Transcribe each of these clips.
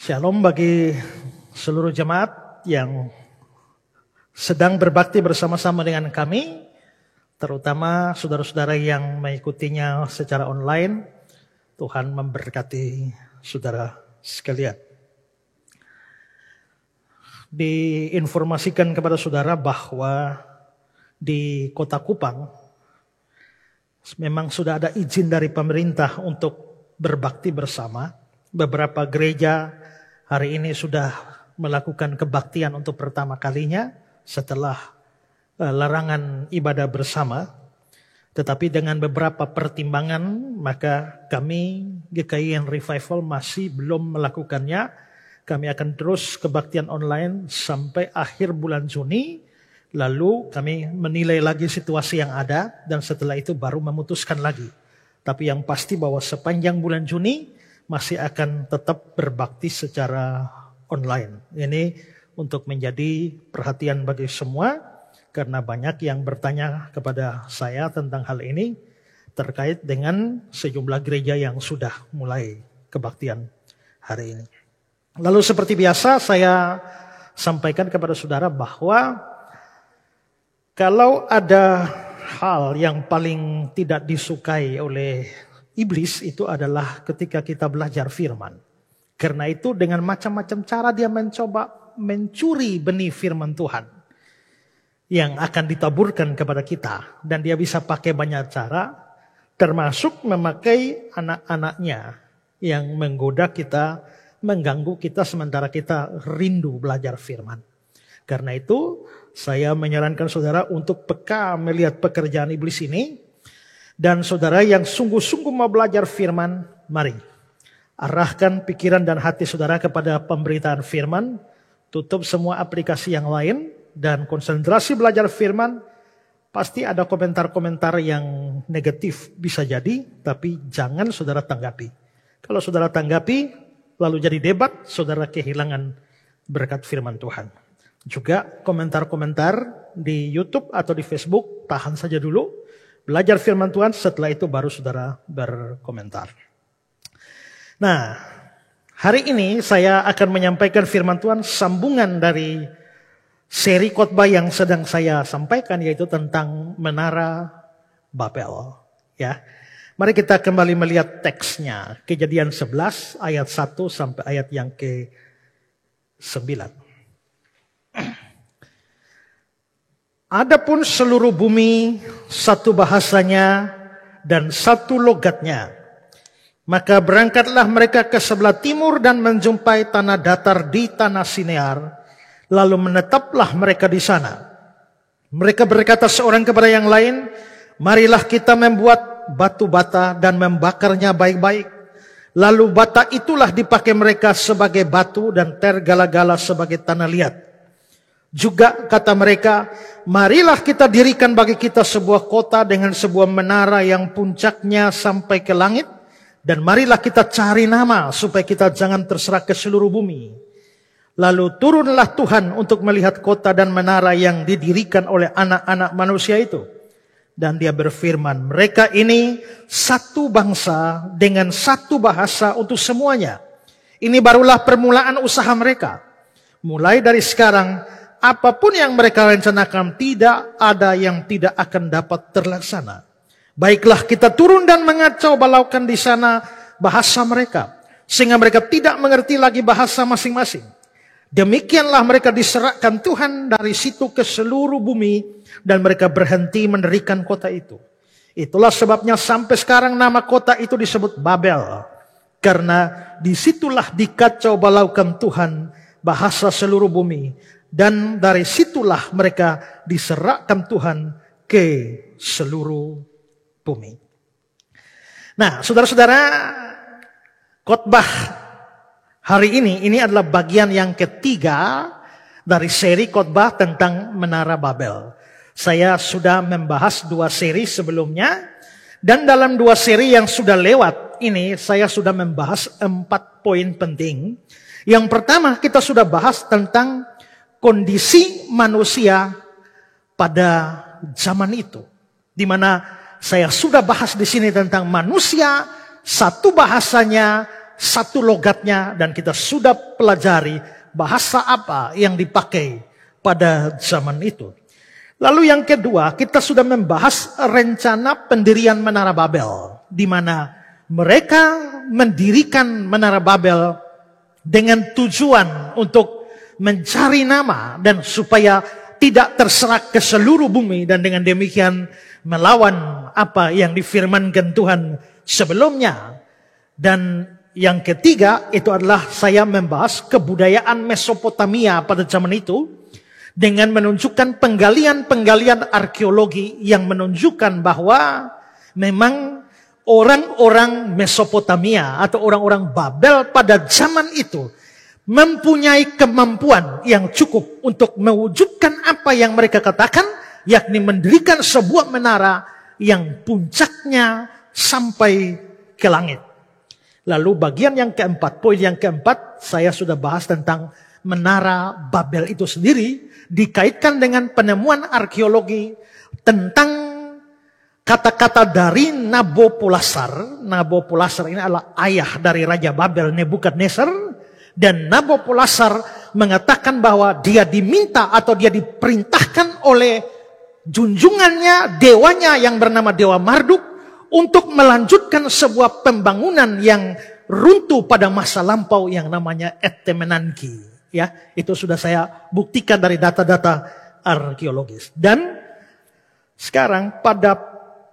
Shalom bagi seluruh jemaat yang sedang berbakti bersama-sama dengan kami, terutama saudara-saudara yang mengikutinya secara online. Tuhan memberkati saudara sekalian. Diinformasikan kepada saudara bahwa di Kota Kupang memang sudah ada izin dari pemerintah untuk berbakti bersama. Beberapa gereja hari ini sudah melakukan kebaktian untuk pertama kalinya setelah larangan ibadah bersama. Tetapi dengan beberapa pertimbangan, maka kami GKIN Revival masih belum melakukannya. Kami akan terus kebaktian online sampai akhir bulan Juni. Lalu kami menilai lagi situasi yang ada dan setelah itu baru memutuskan lagi. Tapi yang pasti bahwa sepanjang bulan Juni masih akan tetap berbakti secara online. Ini untuk menjadi perhatian bagi semua, karena banyak yang bertanya kepada saya tentang hal ini terkait dengan sejumlah gereja yang sudah mulai kebaktian hari ini. Lalu seperti biasa saya sampaikan kepada saudara bahwa kalau ada hal yang paling tidak disukai oleh iblis itu adalah ketika kita belajar firman. Karena itu dengan macam-macam cara dia mencoba mencuri benih firman Tuhan yang akan ditaburkan kepada kita. Dan dia bisa pakai banyak cara, termasuk memakai anak-anaknya yang menggoda kita, mengganggu kita sementara kita rindu belajar firman. Karena itu saya menyarankan saudara untuk peka melihat pekerjaan iblis ini. Dan saudara yang sungguh-sungguh mau belajar firman, mari arahkan pikiran dan hati saudara kepada pemberitaan firman. Tutup semua aplikasi yang lain dan konsentrasi belajar firman. Pasti ada komentar-komentar yang negatif bisa jadi, tapi jangan saudara tanggapi. Kalau saudara tanggapi lalu jadi debat, saudara kehilangan berkat firman Tuhan. Juga komentar-komentar di YouTube atau di Facebook, tahan saja dulu. Belajar firman Tuhan, setelah itu baru saudara berkomentar. Nah, hari ini saya akan menyampaikan firman Tuhan sambungan dari seri khotbah yang sedang saya sampaikan, yaitu tentang Menara Babel. Ya, mari kita kembali melihat teksnya. Kejadian 11 ayat 1 sampai ayat yang ke-9. Adapun seluruh bumi satu bahasanya dan satu logatnya. Maka berangkatlah mereka ke sebelah timur dan menjumpai tanah datar di tanah Sinear. Lalu menetaplah mereka di sana. Mereka berkata seorang kepada yang lain, marilah kita membuat batu bata dan membakarnya baik-baik. Lalu bata itulah dipakai mereka sebagai batu dan tergala-gala sebagai tanah liat. Juga kata mereka, marilah kita dirikan bagi kita sebuah kota dengan sebuah menara yang puncaknya sampai ke langit. Dan marilah kita cari nama supaya kita jangan terserah ke seluruh bumi. Lalu turunlah Tuhan untuk melihat kota dan menara yang didirikan oleh anak-anak manusia itu. Dan dia berfirman, mereka ini satu bangsa dengan satu bahasa untuk semuanya. Ini barulah permulaan usaha mereka. Mulai dari sekarang, apapun yang mereka rencanakan tidak ada yang tidak akan dapat terlaksana. Baiklah kita turun dan mengacau balaukan di sana bahasa mereka. Sehingga mereka tidak mengerti lagi bahasa masing-masing. Demikianlah mereka diserahkan Tuhan dari situ ke seluruh bumi. Dan mereka berhenti mendirikan kota itu. Itulah sebabnya sampai sekarang nama kota itu disebut Babel. Karena disitulah dikacau balaukan Tuhan bahasa seluruh bumi. Dan dari situlah mereka diserahkan Tuhan ke seluruh bumi. Nah, saudara-saudara, khotbah hari ini adalah bagian yang ketiga dari seri khotbah tentang Menara Babel. Saya sudah membahas 2 seri sebelumnya. Dan dalam 2 seri yang sudah lewat ini, saya sudah membahas 4 poin penting. Yang pertama, kita sudah bahas tentang kondisi manusia pada zaman itu, di mana saya sudah bahas di sini tentang manusia satu bahasanya, satu logatnya dan kita sudah pelajari bahasa apa yang dipakai pada zaman itu. Lalu yang kedua, kita sudah membahas rencana pendirian Menara Babel, di mana mereka mendirikan Menara Babel dengan tujuan untuk mencari nama dan supaya tidak terserak ke seluruh bumi, dan dengan demikian melawan apa yang difirmankan Tuhan sebelumnya. Dan yang ketiga itu adalah saya membahas kebudayaan Mesopotamia pada zaman itu dengan menunjukkan penggalian-penggalian arkeologi yang menunjukkan bahwa memang orang-orang Mesopotamia atau orang-orang Babel pada zaman itu mempunyai kemampuan yang cukup untuk mewujudkan apa yang mereka katakan, yakni mendirikan sebuah menara yang puncaknya sampai ke langit. Lalu bagian yang keempat, poin yang keempat, saya sudah bahas tentang Menara Babel itu sendiri, dikaitkan dengan penemuan arkeologi tentang kata-kata dari Nabopolassar. Nabopolassar ini adalah ayah dari Raja Babel Nebukadnezar. Dan Nabopolassar mengatakan bahwa dia diminta atau dia diperintahkan oleh junjungannya, dewanya yang bernama Dewa Marduk, untuk melanjutkan sebuah pembangunan yang runtuh pada masa lampau yang namanya Etemenanki. Ya, itu sudah saya buktikan dari data-data arkeologis. Dan sekarang pada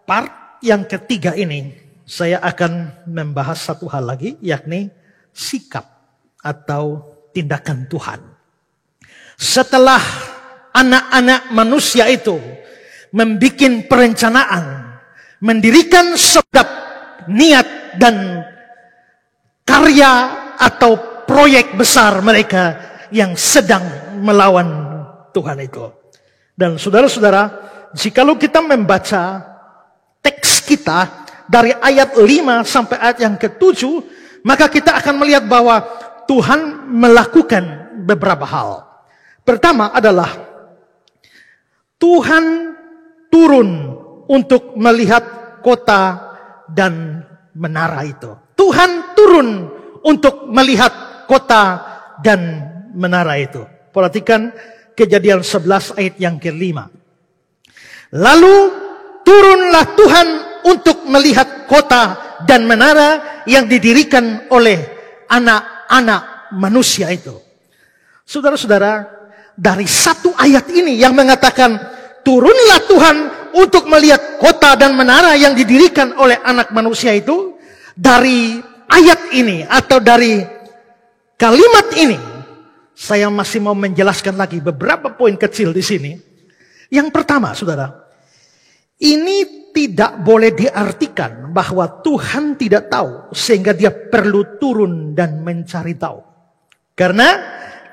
part yang ketiga ini, saya akan membahas satu hal lagi, yakni sikap atau tindakan Tuhan. Setelah anak-anak manusia itu membuat perencanaan, mendirikan sebab niat dan karya atau proyek besar mereka yang sedang melawan Tuhan itu. Dan saudara-saudara, jikalau kita membaca teks kita dari ayat 5 sampai ayat yang ke-7, maka kita akan melihat bahwa Tuhan melakukan beberapa hal. Pertama adalah Tuhan turun untuk melihat kota dan menara itu. Tuhan turun untuk melihat kota dan menara itu. Perhatikan Kejadian 11 ayat yang ke-5. Lalu turunlah Tuhan untuk melihat kota dan menara yang didirikan oleh anak-anak manusia itu. Saudara-saudara, dari satu ayat ini yang mengatakan turunlah Tuhan untuk melihat kota dan menara yang didirikan oleh anak manusia itu, dari ayat ini atau dari kalimat ini saya masih mau menjelaskan lagi beberapa poin kecil di sini. Yang pertama, saudara, ini tidak boleh diartikan bahwa Tuhan tidak tahu sehingga dia perlu turun dan mencari tahu. Karena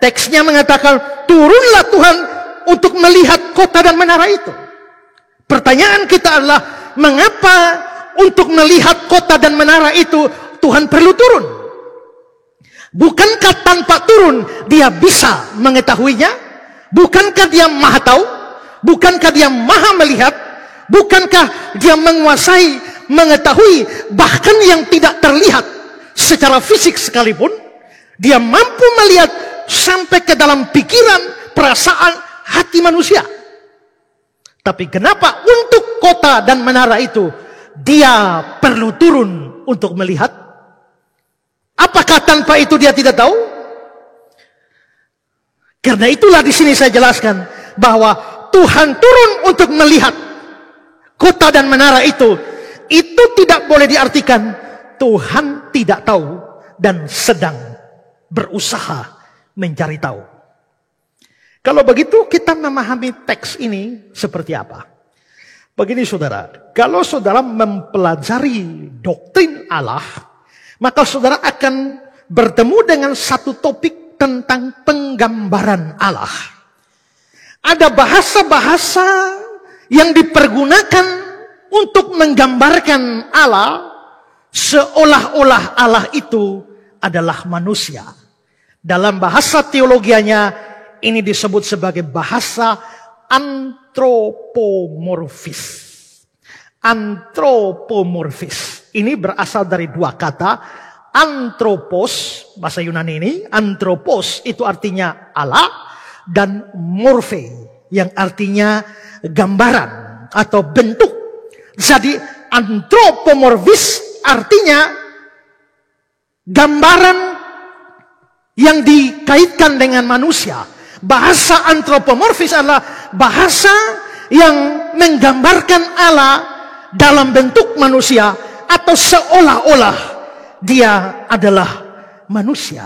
teksnya mengatakan turunlah Tuhan untuk melihat kota dan menara itu. Pertanyaan kita adalah, mengapa untuk melihat kota dan menara itu Tuhan perlu turun? Bukankah tanpa turun dia bisa mengetahuinya? Bukankah dia maha tahu? Bukankah dia maha melihat? Bukankah dia menguasai, mengetahui bahkan yang tidak terlihat secara fisik sekalipun? Dia mampu melihat sampai ke dalam pikiran, perasaan, hati manusia. Tapi kenapa untuk kota dan menara itu dia perlu turun untuk melihat? Apakah tanpa itu dia tidak tahu? Karena itulah di sini saya jelaskan bahwa Tuhan turun untuk melihat kota dan menara itu tidak boleh diartikan Tuhan tidak tahu dan sedang berusaha mencari tahu. Kalau begitu kita memahami teks ini seperti apa? Begini saudara, kalau saudara mempelajari doktrin Allah, maka saudara akan bertemu dengan satu topik tentang penggambaran Allah. Ada bahasa-bahasa yang dipergunakan untuk menggambarkan Allah seolah-olah Allah itu adalah manusia. Dalam bahasa teologianya ini disebut sebagai bahasa antropomorfis. Antropomorfis. Ini berasal dari dua kata, Anthropos, bahasa Yunani ini, anthropos itu artinya Allah, dan morphe yang artinya gambaran atau bentuk. Jadi anthropomorphis artinya gambaran yang dikaitkan dengan manusia. Bahasa anthropomorphis adalah bahasa yang menggambarkan Allah dalam bentuk manusia atau seolah-olah dia adalah manusia.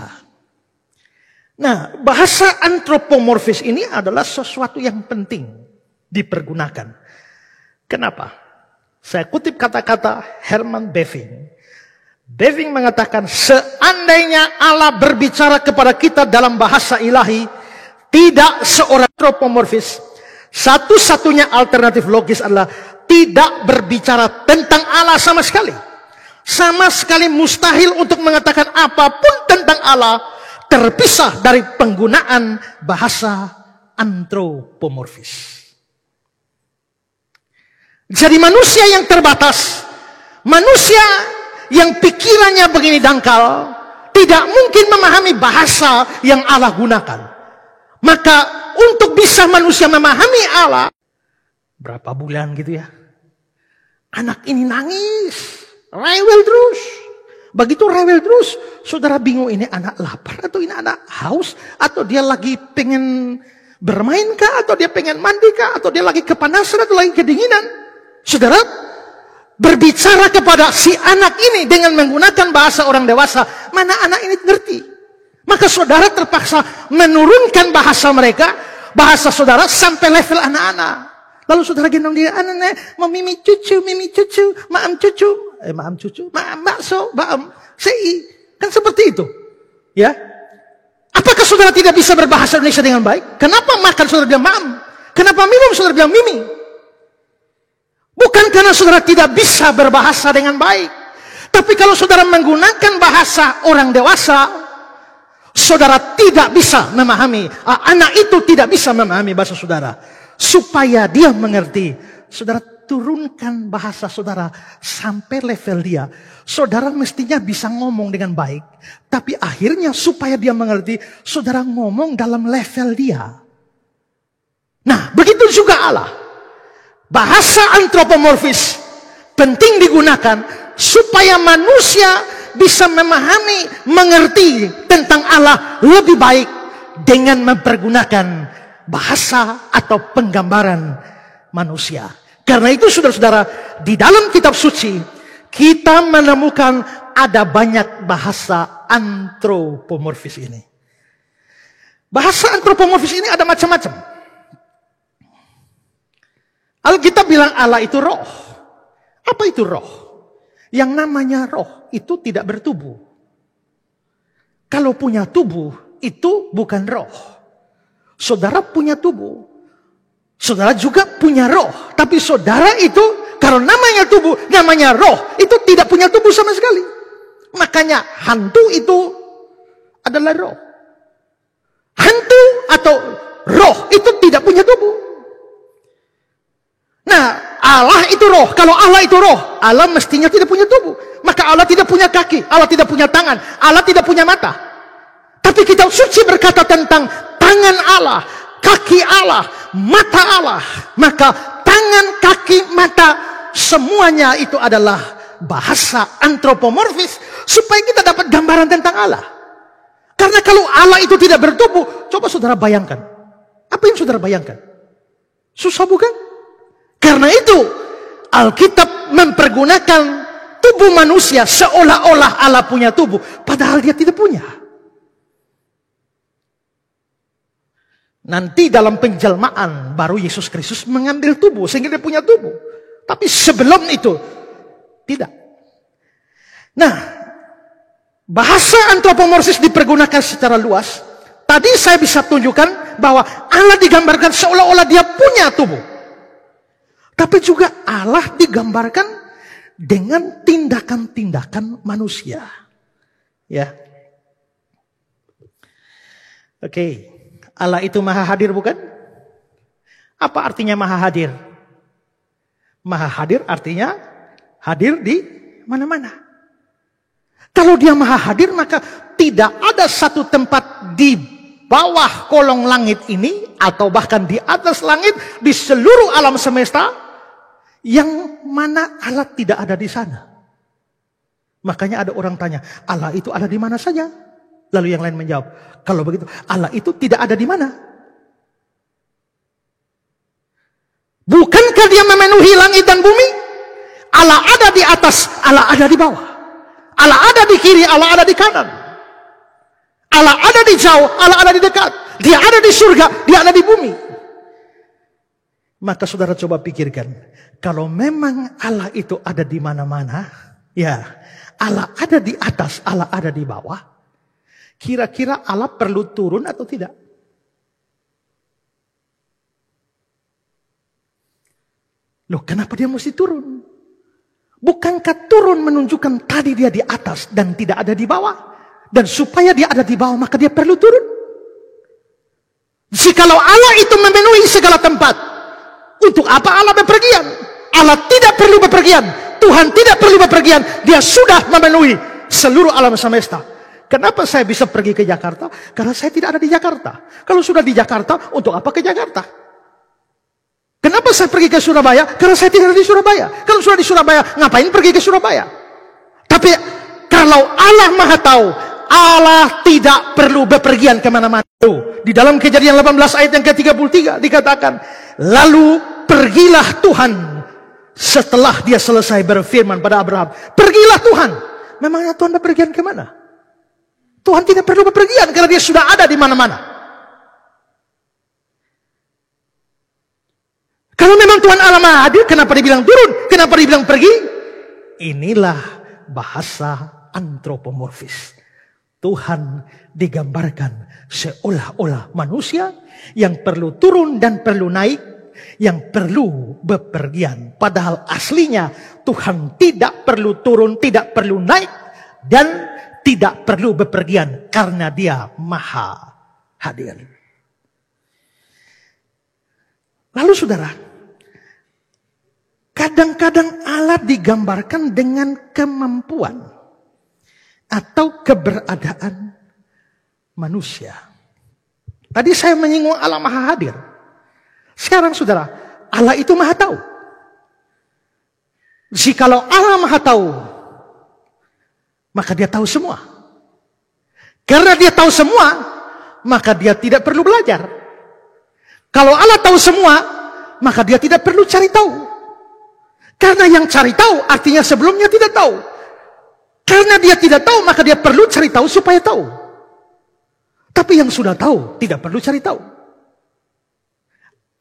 Nah, bahasa anthropomorphis ini adalah sesuatu yang penting dipergunakan. Kenapa? Saya kutip kata-kata Herman Bavinck. Bavinck mengatakan, seandainya Allah berbicara kepada kita dalam bahasa ilahi, tidak seorang anthropomorphis, satu-satunya alternatif logis adalah tidak berbicara tentang Allah sama sekali. Sama sekali mustahil untuk mengatakan apapun tentang Allah terpisah dari penggunaan bahasa anthropomorphis. Jadi manusia yang terbatas, manusia yang pikirannya begini dangkal, tidak mungkin memahami bahasa yang Allah gunakan. Maka untuk bisa manusia memahami Allah, berapa bulan gitu ya, anak ini nangis, rewel terus. Begitu rewel terus, saudara bingung, ini anak lapar atau ini anak haus, atau dia lagi pengen bermain kah, atau dia pengen mandi kah, atau dia lagi kepanasan atau lagi kedinginan. Saudara berbicara kepada si anak ini dengan menggunakan bahasa orang dewasa, mana anak ini ngerti. Maka saudara terpaksa menurunkan bahasa mereka, bahasa saudara sampai level anak-anak. Lalu saudara gendong dia, anak-anak mau mimi cucu, maam cucu, maam cucu, maam bakso, maam sei. Kan seperti itu. Ya. Apakah saudara tidak bisa berbahasa Indonesia dengan baik? Kenapa makan saudara bilang maam? Kenapa minum saudara bilang mimi? Bukan karena saudara tidak bisa berbahasa dengan baik. Tapi kalau saudara menggunakan bahasa orang dewasa, saudara tidak bisa memahami. Anak itu tidak bisa memahami bahasa saudara. Supaya dia mengerti, saudara turunkan bahasa saudara sampai level dia. Saudara mestinya bisa ngomong dengan baik. Tapi akhirnya supaya dia mengerti, saudara ngomong dalam level dia. Nah, begitu juga Allah. Bahasa anthropomorphis penting digunakan supaya manusia bisa memahami, mengerti tentang Allah lebih baik dengan mempergunakan bahasa atau penggambaran manusia. Karena itu saudara-saudara, di dalam kitab suci kita menemukan ada banyak bahasa anthropomorphis ini. Bahasa anthropomorphis ini ada macam-macam. Alkitab bilang Allah itu roh. Apa itu roh? Yang namanya roh itu tidak bertubuh. Kalau punya tubuh itu bukan roh. Saudara punya tubuh. Saudara juga punya roh. Tapi saudara itu, kalau namanya tubuh, namanya roh, itu tidak punya tubuh sama sekali. Makanya hantu itu adalah roh. Hantu atau roh itu tidak punya tubuh. Nah, Allah itu roh. Kalau Allah itu roh, Allah mestinya tidak punya tubuh. Maka Allah tidak punya kaki, Allah tidak punya tangan, Allah tidak punya mata. Tapi kitab suci berkata tentang tangan Allah, kaki Allah, mata Allah. Maka tangan, kaki, mata, semuanya itu adalah bahasa anthropomorphis supaya kita dapat gambaran tentang Allah. Karena kalau Allah itu tidak bertubuh, coba saudara bayangkan. Apa yang saudara bayangkan? Susah bukan? Karena itu Alkitab mempergunakan tubuh manusia seolah-olah Allah punya tubuh, padahal dia tidak punya. Nanti dalam penjelmaan baru Yesus Kristus mengambil tubuh sehingga dia punya tubuh. Tapi sebelum itu tidak. Nah, bahasa anthropomorphis dipergunakan secara luas. Tadi saya bisa tunjukkan bahwa Allah digambarkan seolah-olah dia punya tubuh. Tapi juga Allah digambarkan dengan tindakan-tindakan manusia. Ya. Oke. Allah itu maha hadir bukan? Apa artinya maha hadir? Maha hadir artinya hadir di mana-mana. Kalau dia maha hadir, maka tidak ada satu tempat di bawah kolong langit ini, atau bahkan di atas langit, di seluruh alam semesta, yang mana Allah tidak ada di sana. Makanya ada orang tanya, Allah itu ada di mana saja? Lalu yang lain menjawab, kalau begitu Allah itu tidak ada di mana? Bukankah dia memenuhi langit dan bumi? Allah ada di atas, Allah ada di bawah. Allah ada di kiri, Allah ada di kanan. Allah ada di jauh, Allah ada di dekat. Dia ada di surga, dia ada di bumi. Maka saudara coba pikirkan, kalau memang Allah itu ada di mana-mana, ya, Allah ada di atas, Allah ada di bawah, kira-kira Allah perlu turun atau tidak? Loh, kenapa dia mesti turun? Bukankah turun menunjukkan tadi dia di atas dan tidak ada di bawah? Dan supaya dia ada di bawah, maka dia perlu turun. Jikalau Allah itu memenuhi segala tempat, untuk apa Allah bepergian? Allah tidak perlu bepergian. Tuhan tidak perlu bepergian. Dia sudah memenuhi seluruh alam semesta. Kenapa saya bisa pergi ke Jakarta? Karena saya tidak ada di Jakarta. Kalau sudah di Jakarta, untuk apa ke Jakarta? Kenapa saya pergi ke Surabaya? Karena saya tidak ada di Surabaya. Kalau sudah di Surabaya, ngapain pergi ke Surabaya? Tapi kalau Allah Maha Tahu, Allah tidak perlu bepergian kemana-mana. Di dalam Kejadian 18 ayat yang ke-33 dikatakan, lalu pergilah Tuhan setelah dia selesai berfirman pada Abraham. Pergilah Tuhan. Memangnya Tuhan bepergian kemana? Tuhan tidak perlu bepergian karena dia sudah ada di mana-mana. Kalau memang Tuhan Allah Maha Hadir, kenapa dibilang turun? Kenapa dibilang pergi? Inilah bahasa antropomorfis. Tuhan digambarkan seolah-olah manusia yang perlu turun dan perlu naik, yang perlu bepergian. Padahal aslinya Tuhan tidak perlu turun, tidak perlu naik, dan tidak perlu bepergian karena dia Maha Hadir. Lalu saudara, kadang-kadang Allah digambarkan dengan kemampuan atau keberadaan manusia. Tadi saya menyinggung Allah Maha Hadir. Sekarang saudara, Allah itu Maha Tahu. Jikalau Allah Maha Tahu, maka dia tahu semua. Karena dia tahu semua, maka dia tidak perlu belajar. Kalau Allah tahu semua, maka dia tidak perlu cari tahu. Karena yang cari tahu artinya sebelumnya tidak tahu. Karena dia tidak tahu, maka dia perlu cari tahu supaya tahu. Tapi yang sudah tahu tidak perlu cari tahu.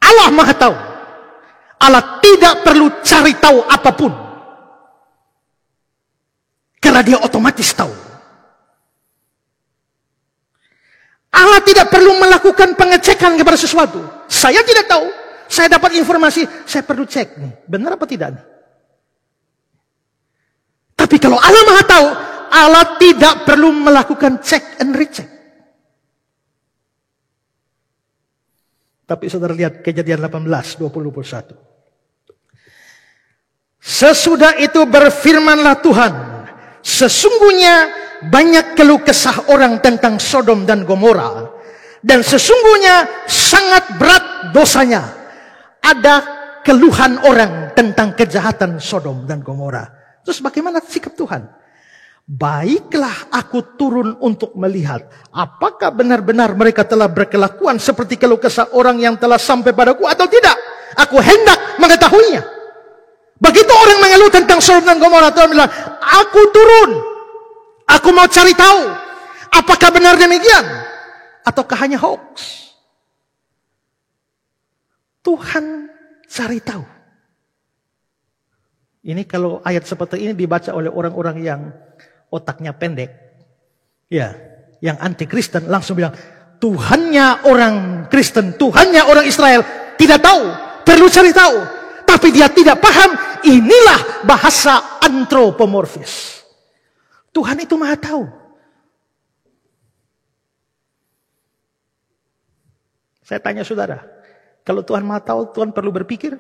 Allah Maha Tahu. Allah tidak perlu cari tahu apapun. Karena dia otomatis tahu. Allah tidak perlu melakukan pengecekan kepada sesuatu. Saya tidak tahu. Saya dapat informasi, saya perlu cek nih, benar apa tidak nih? Tapi kalau Allah Maha Tahu, Allah tidak perlu melakukan check and recheck. Tapi saudara lihat Kejadian 18, 20-21. Sesudah itu berfirmanlah Tuhan, sesungguhnya banyak keluh kesah orang tentang Sodom dan Gomora, dan sesungguhnya sangat berat dosanya. Ada keluhan orang tentang kejahatan Sodom dan Gomora. Terus bagaimana sikap Tuhan? Baiklah aku turun untuk melihat apakah benar-benar mereka telah berkelakuan seperti keluh kesah orang yang telah sampai padaku atau tidak. Aku hendak mengetahuinya. Begitu orang mengeluh tentang Sodom dan Gomora, Tuhan bilang, aku turun. Aku mau cari tahu apakah benar demikian ataukah hanya hoax. Tuhan cari tahu. Ini kalau ayat seperti ini dibaca oleh orang-orang yang otaknya pendek, ya, yang anti Kristen, langsung bilang Tuhannya orang Kristen, Tuhannya orang Israel tidak tahu, perlu cari tahu. Tapi dia tidak paham. Inilah bahasa antropomorfis. Tuhan itu Maha Tahu. Saya tanya saudara, kalau Tuhan Maha Tahu, Tuhan perlu berpikir?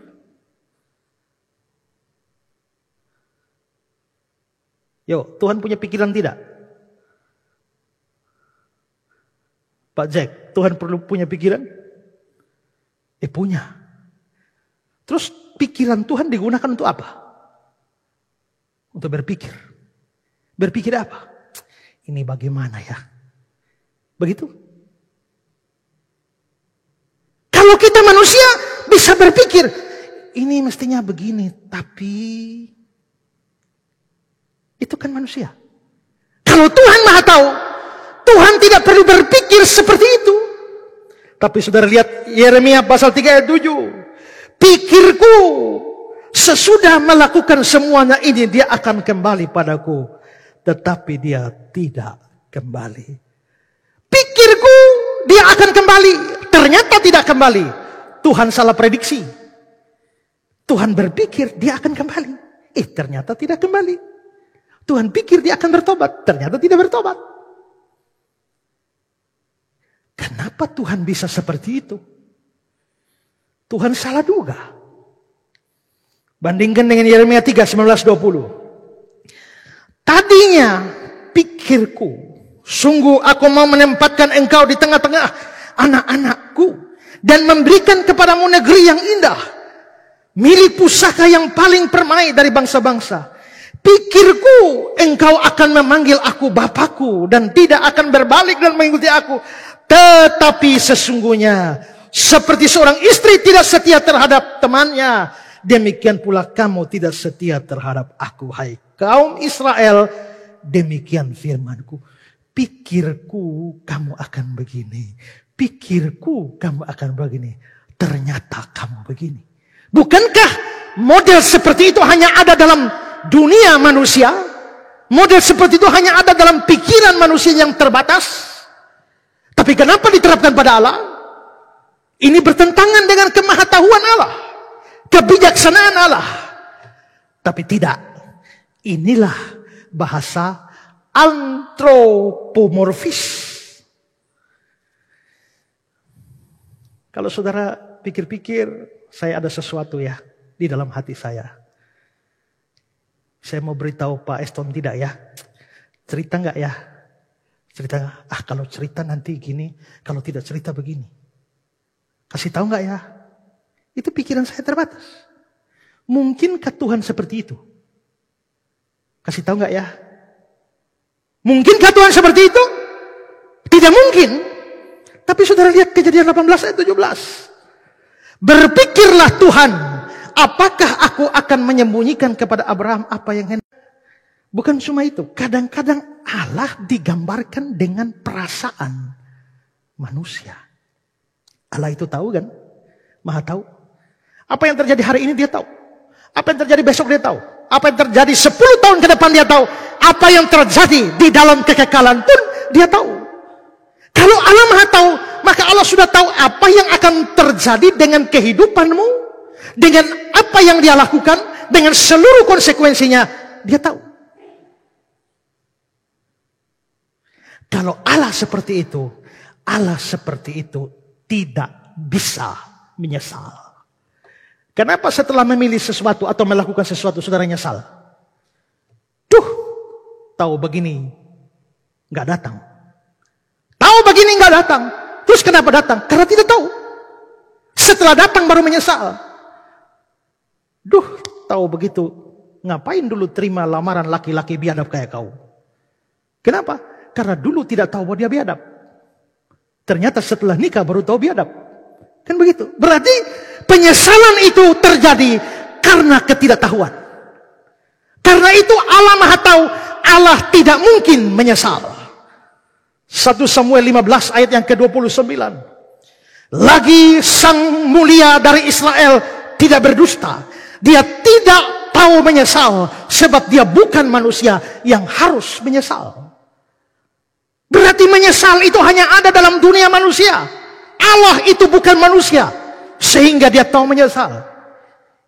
Yuk, Tuhan punya pikiran tidak? Pak Jack, Tuhan perlu punya pikiran? Punya. Terus pikiran Tuhan digunakan untuk apa? Untuk berpikir. Berpikir apa? Ini bagaimana ya? Begitu? Kalau kita manusia bisa berpikir, ini mestinya begini, tapi itu kan manusia. Kalau Tuhan Maha Tahu, Tuhan tidak perlu berpikir seperti itu. Tapi saudara lihat Yeremia pasal 3 ayat 7. Pikirku sesudah melakukan semuanya ini dia akan kembali padaku. Tetapi dia tidak kembali. Pikirku dia akan kembali. Ternyata tidak kembali. Tuhan salah prediksi. Tuhan berpikir dia akan kembali. Ternyata tidak kembali. Tuhan pikir dia akan bertobat. Ternyata tidak bertobat. Kenapa Tuhan bisa seperti itu? Tuhan salah duga. Bandingkan dengan Yeremia 3, 19-20. Tadinya pikirku, sungguh aku mau menempatkan engkau di tengah-tengah anak-anakku. Dan memberikan kepadamu negeri yang indah. Milik pusaka yang paling permai dari bangsa-bangsa. Pikirku engkau akan memanggil aku Bapakku. Dan tidak akan berbalik dan mengikuti aku. Tetapi sesungguhnya seperti seorang istri tidak setia terhadap temannya, demikian pula kamu tidak setia terhadap aku, hai kaum Israel. Demikian firmanku. Pikirku kamu akan begini. Pikirku kamu akan begini. Ternyata kamu begini. Bukankah model seperti itu hanya ada dalam dunia manusia? Model seperti itu hanya ada dalam pikiran manusia yang terbatas? Tapi kenapa diterapkan pada Allah? Ini bertentangan dengan kemahatauan Allah, kebijaksanaan Allah. Tapi tidak. Inilah bahasa antropomorfis. Kalau saudara pikir-pikir, saya ada sesuatu ya di dalam hati saya. Saya mau beritahu Pak Eston tidak ya? Cerita enggak ya? Cerita, kalau cerita nanti gini, kalau tidak cerita begini. Kasih tahu enggak ya? Itu pikiran saya terbatas. Mungkinkah Tuhan seperti itu? Kasih tahu enggak ya? Mungkinkah Tuhan seperti itu? Tidak mungkin. Tapi saudara lihat Kejadian 18 ayat 17. Berpikirlah Tuhan, apakah aku akan menyembunyikan kepada Abraham apa yang hendak? Bukan cuma itu, kadang-kadang Allah digambarkan dengan perasaan manusia. Allah itu tahu kan? Maha tahu. Apa yang terjadi hari ini dia tahu. Apa yang terjadi besok dia tahu. Apa yang terjadi 10 tahun ke depan dia tahu. Apa yang terjadi di dalam kekekalan pun dia tahu. Kalau Allah Maha tahu, maka Allah sudah tahu apa yang akan terjadi dengan kehidupanmu. Dengan apa yang dia lakukan, dengan seluruh konsekuensinya, dia tahu. Kalau Allah seperti itu tidak bisa menyesal. Kenapa setelah memilih sesuatu atau melakukan sesuatu saudara nyesal? Tahu begini nggak datang. Tahu begini nggak datang. Terus kenapa datang? Karena tidak tahu. Setelah datang baru menyesal. Tahu begitu. Ngapain dulu terima lamaran laki-laki biadab kayak kau? Kenapa? Karena dulu tidak tahu bahwa dia biadab. Ternyata setelah nikah baru tahu biadab. Kan begitu. Berarti penyesalan itu terjadi karena ketidaktahuan. Karena itu Allah Maha tahu. Allah tidak mungkin menyesal. 1 Samuel 15 ayat yang ke-29. Lagi sang mulia dari Israel tidak berdusta. Dia tidak tahu menyesal. Sebab dia bukan manusia yang harus menyesal. Berarti menyesal itu hanya ada dalam dunia manusia. Allah itu bukan manusia. Sehingga dia tahu menyesal.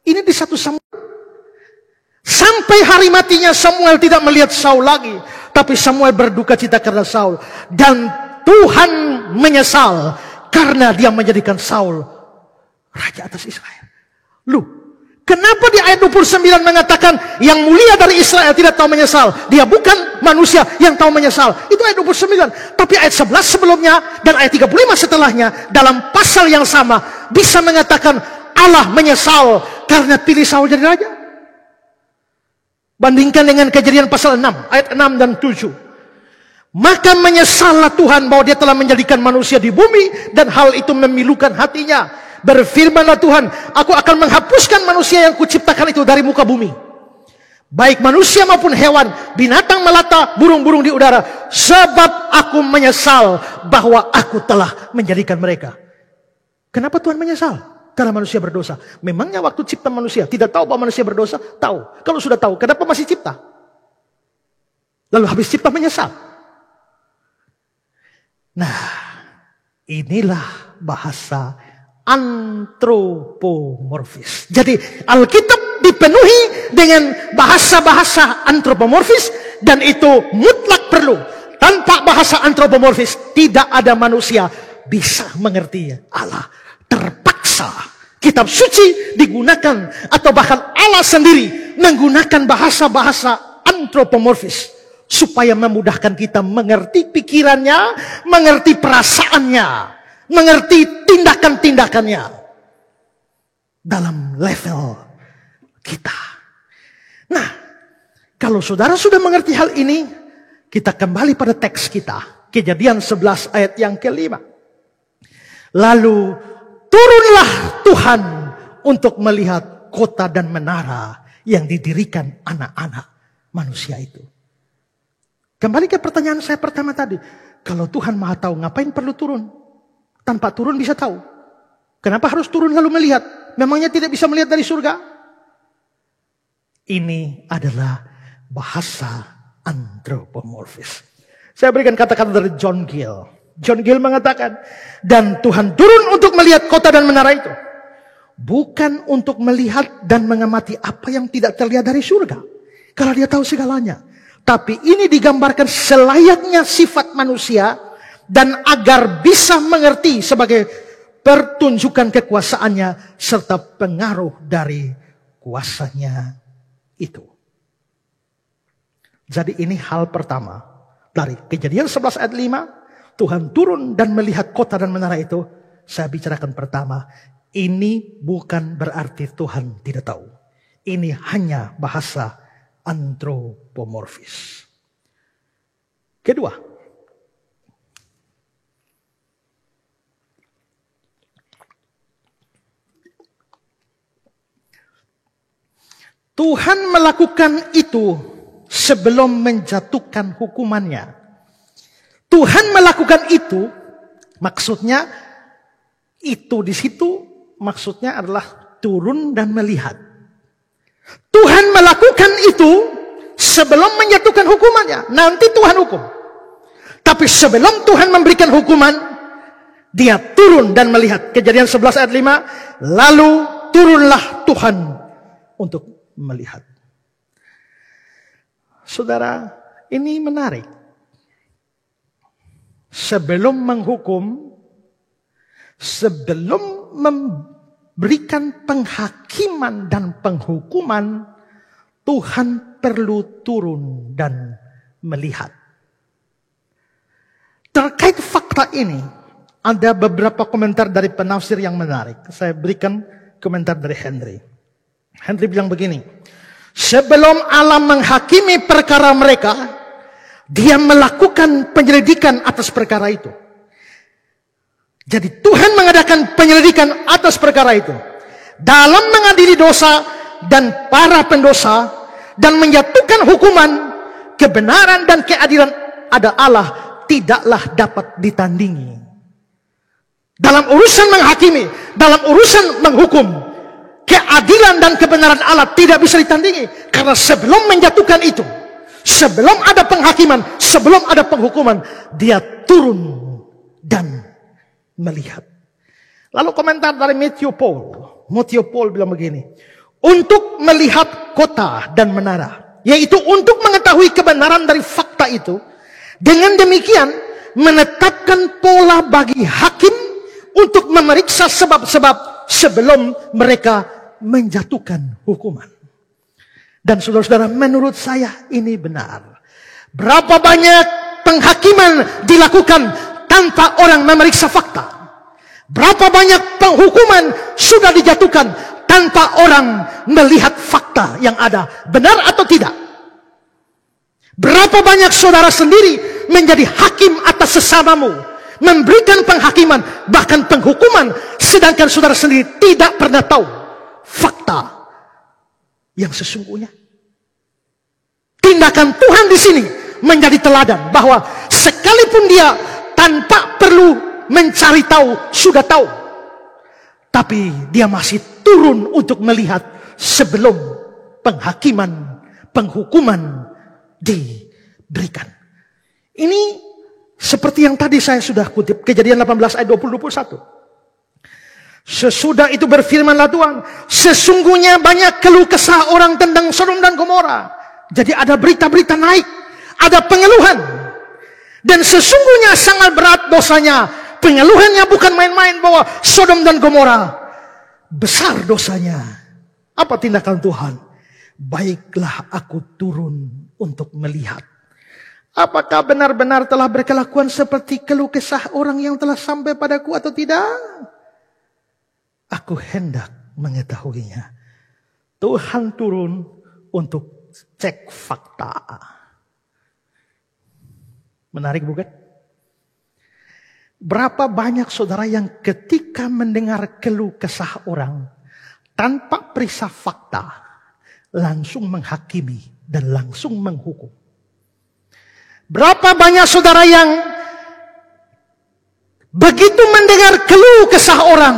Ini di 1 Samuel. Sampai hari matinya Samuel tidak melihat Saul lagi. Tapi Samuel berduka cita karena Saul. Dan Tuhan menyesal. Karena dia menjadikan Saul raja atas Israel. Kenapa di ayat 29 mengatakan yang mulia dari Israel tidak tahu menyesal? Dia bukan manusia yang tahu menyesal. Itu ayat 29. Tapi ayat 11 sebelumnya dan ayat 35 setelahnya dalam pasal yang sama bisa mengatakan Allah menyesal karena pilih Saul jadi raja. Bandingkan dengan Kejadian pasal 6 ayat 6 dan 7. Maka menyesallah Tuhan bahwa dia telah menjadikan manusia di bumi dan hal itu memilukan hatinya. Berfirmanlah Tuhan, aku akan menghapuskan manusia yang kuciptakan itu dari muka bumi. Baik manusia maupun hewan, binatang melata, burung-burung di udara. Sebab aku menyesal bahwa aku telah menjadikan mereka. Kenapa Tuhan menyesal? Karena manusia berdosa. Memangnya waktu cipta manusia tidak tahu bahwa manusia berdosa? Tahu. Kalau sudah tahu, kenapa masih cipta? Lalu habis cipta menyesal. Nah, inilah bahasa antropomorfis. Jadi Alkitab dipenuhi dengan bahasa-bahasa antropomorfis dan itu mutlak perlu. Tanpa bahasa antropomorfis tidak ada manusia bisa mengerti Allah. Terpaksa kitab suci digunakan atau bahkan Allah sendiri menggunakan bahasa-bahasa antropomorfis supaya memudahkan kita mengerti pikirannya, mengerti perasaannya, mengerti tindakan-tindakannya dalam level kita. Nah, kalau saudara sudah mengerti hal ini, kita kembali pada teks kita. Kejadian 11 ayat yang kelima. Lalu turunlah Tuhan untuk melihat kota dan menara yang didirikan anak-anak manusia itu. Kembali ke pertanyaan saya pertama tadi. Kalau Tuhan Maha Tahu, ngapain perlu turun? Tanpa turun bisa tahu. Kenapa harus turun lalu melihat? Memangnya tidak bisa melihat dari surga? Ini adalah bahasa antropomorfis. Saya berikan kata-kata dari John Gill. John Gill mengatakan, dan Tuhan turun untuk melihat kota dan menara itu. Bukan untuk melihat dan mengamati apa yang tidak terlihat dari surga. Karena dia tahu segalanya. Tapi ini digambarkan selayaknya sifat manusia dan agar bisa mengerti sebagai pertunjukan kekuasaannya serta pengaruh dari kuasanya itu. Jadi ini hal pertama. Dari Kejadian 11 ayat 5, Tuhan turun dan melihat kota dan menara itu. Saya bicarakan pertama, ini bukan berarti Tuhan tidak tahu. Ini hanya bahasa antropomorfis. Kedua, Tuhan melakukan itu sebelum menjatuhkan hukumannya. Tuhan melakukan itu, maksudnya itu di situ maksudnya adalah turun dan melihat. Tuhan melakukan itu sebelum menjatuhkan hukumannya. Nanti Tuhan hukum. Tapi sebelum Tuhan memberikan hukuman, dia turun dan melihat. Kejadian 11 ayat 5, lalu turunlah Tuhan untuk melihat. Saudara, ini menarik. Sebelum menghukum, sebelum memberikan penghakiman dan penghukuman, Tuhan perlu turun dan melihat. Terkait fakta ini, ada beberapa komentar dari penafsir yang menarik. Saya berikan komentar dari Henry. Henry bilang begini, sebelum Allah menghakimi perkara mereka, dia melakukan penyelidikan atas perkara itu. Jadi Tuhan mengadakan penyelidikan atas perkara itu. Dalam mengadili dosa dan para pendosa, dan menjatuhkan hukuman, kebenaran dan keadilan ada Allah tidaklah dapat ditandingi. Dalam urusan menghakimi, dalam urusan menghukum, keadilan dan kebenaran Allah tidak bisa ditandingi. Karena sebelum menjatuhkan itu, sebelum ada penghakiman, sebelum ada penghukuman, dia turun dan melihat. Lalu komentar dari Matthew Paul bilang begini, untuk melihat kota dan menara, yaitu untuk mengetahui kebenaran dari fakta itu, dengan demikian menetapkan pola bagi hakim untuk memeriksa sebab-sebab sebelum mereka menjatuhkan hukuman. Dan saudara-saudara, menurut saya ini benar. Berapa banyak penghakiman dilakukan tanpa orang memeriksa fakta. Berapa banyak penghukuman sudah dijatuhkan tanpa orang melihat fakta yang ada. Benar atau tidak? Berapa banyak saudara sendiri menjadi hakim atas sesamamu, memberikan penghakiman, bahkan penghukuman, sedangkan saudara sendiri tidak pernah tahu fakta yang sesungguhnya. Tindakan Tuhan di sini menjadi teladan bahwa sekalipun dia tanpa perlu mencari tahu, sudah tahu, tapi dia masih turun untuk melihat sebelum penghakiman, penghukuman diberikan. Ini seperti yang tadi saya sudah kutip, Kejadian 18 ayat 20-21. Sesudah itu berfirmanlah Tuhan, sesungguhnya banyak keluh kesah orang tentang Sodom dan Gomora. Jadi ada berita-berita naik, ada pengeluhan. Dan sesungguhnya sangat berat dosanya. Pengeluhannya bukan main-main bahwa Sodom dan Gomora besar dosanya. Apa tindakan Tuhan? Baiklah aku turun untuk melihat. Apakah benar-benar telah berkelakuan seperti keluh kesah orang yang telah sampai padaku atau tidak? Aku hendak mengetahuinya. Tuhan turun untuk cek fakta. Menarik bukan? Berapa banyak saudara yang ketika mendengar keluh kesah orang tanpa periksa fakta langsung menghakimi dan langsung menghukum. Berapa banyak saudara yang begitu mendengar keluh kesah orang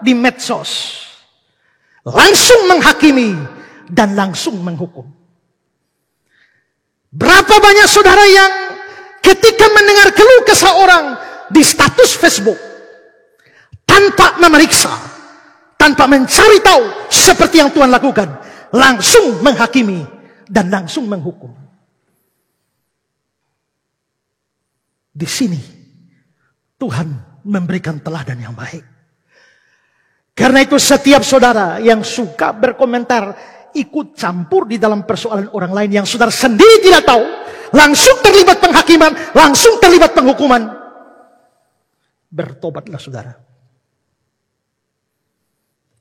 di medsos langsung menghakimi dan langsung menghukum. Berapa banyak saudara yang ketika mendengar keluh kesah orang di status Facebook tanpa memeriksa, tanpa mencari tahu seperti yang Tuhan lakukan, langsung menghakimi dan langsung menghukum. Di sini Tuhan memberikan teladan yang baik. Karena itu setiap saudara yang suka berkomentar, ikut campur di dalam persoalan orang lain yang saudara sendiri tidak tahu, langsung terlibat penghakiman, langsung terlibat penghukuman, bertobatlah saudara.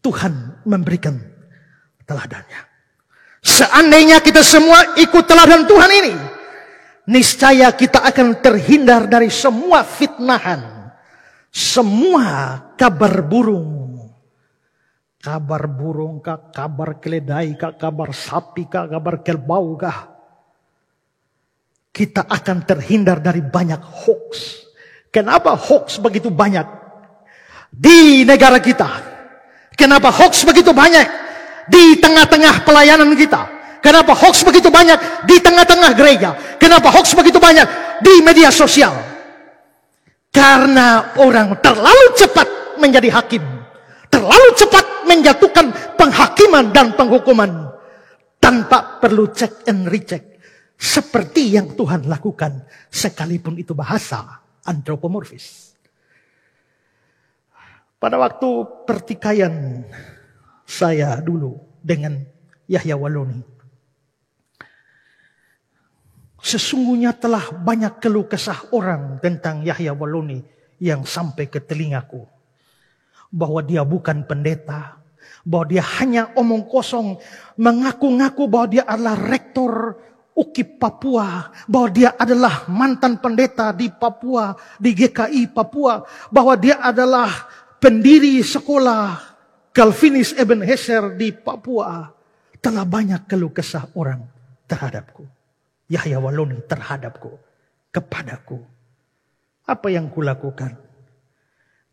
Tuhan memberikan teladannya. Seandainya kita semua ikut teladan Tuhan ini, niscaya kita akan terhindar dari semua fitnahan, semua kabar burung. Kabar burung kah, kabar keledai kah, kabar sapi kah, kabar kerbau kah. Kita akan terhindar dari banyak hoax. Kenapa hoax begitu banyak di negara kita? Kenapa hoax begitu banyak di tengah-tengah pelayanan kita? Kenapa hoax begitu banyak di tengah-tengah gereja? Kenapa hoax begitu banyak di media sosial? Karena orang terlalu cepat menjadi hakim, terlalu cepat menjatuhkan penghakiman dan penghukuman tanpa perlu cek and recheck, seperti yang Tuhan lakukan, sekalipun itu bahasa antropomorfis. Pada waktu pertikaian saya dulu dengan Yahya Waloni, sesungguhnya telah banyak keluh kesah orang tentang Yahya Waloni yang sampai ke telingaku. Bahwa dia bukan pendeta, bahwa dia hanya omong kosong, mengaku-ngaku bahwa dia adalah rektor UKIP Papua, bahwa dia adalah mantan pendeta di Papua, di GKI Papua, bahwa dia adalah pendiri sekolah Calvinis Ebenezer di Papua. Telah banyak keluh kesah orang terhadapku. Yahya Waloni terhadapku, kepadaku. Apa yang kulakukan?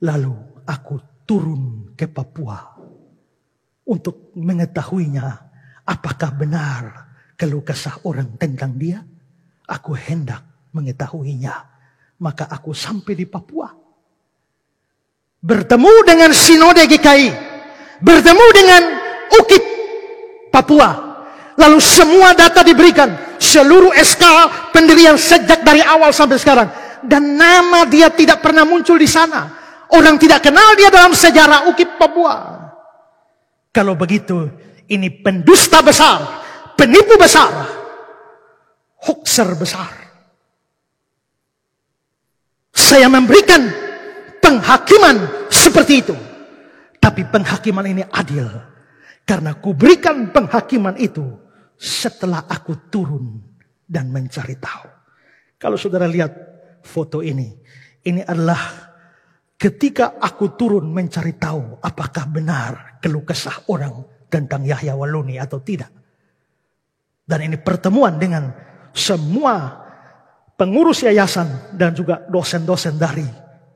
Lalu aku turun ke Papua untuk mengetahuinya, apakah benar keluh kesah orang tentang dia. Aku hendak mengetahuinya. Maka aku sampai di Papua, bertemu dengan Sinode GKI, bertemu dengan UKIP Papua. Lalu semua data diberikan, seluruh SK pendirian sejak dari awal sampai sekarang, dan nama dia tidak pernah muncul di sana. Orang tidak kenal dia dalam sejarah UKIP Papua. Kalau begitu, ini pendusta besar, penipu besar, hoaxer besar. Saya memberikan penghakiman seperti itu. Tapi penghakiman ini adil. Karena kuberikan penghakiman itu setelah aku turun dan mencari tahu. Kalau saudara lihat foto ini adalah ketika aku turun mencari tahu apakah benar keluh kesah orang tentang Yahya Waluni atau tidak. Dan ini pertemuan dengan semua pengurus yayasan dan juga dosen-dosen dari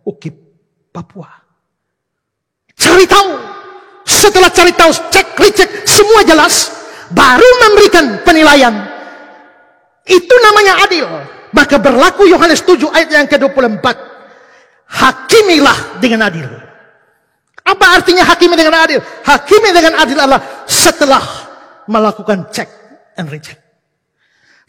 UKIP Papua. Cari tahu. Setelah cari tahu, cek, recheck, semua jelas. Baru memberikan penilaian. Itu namanya adil. Maka berlaku Yohanes 7 ayat yang ke-24. Hakimilah dengan adil. Apa artinya hakimi dengan adil? Hakimi dengan adil adalah setelah melakukan cek and recheck.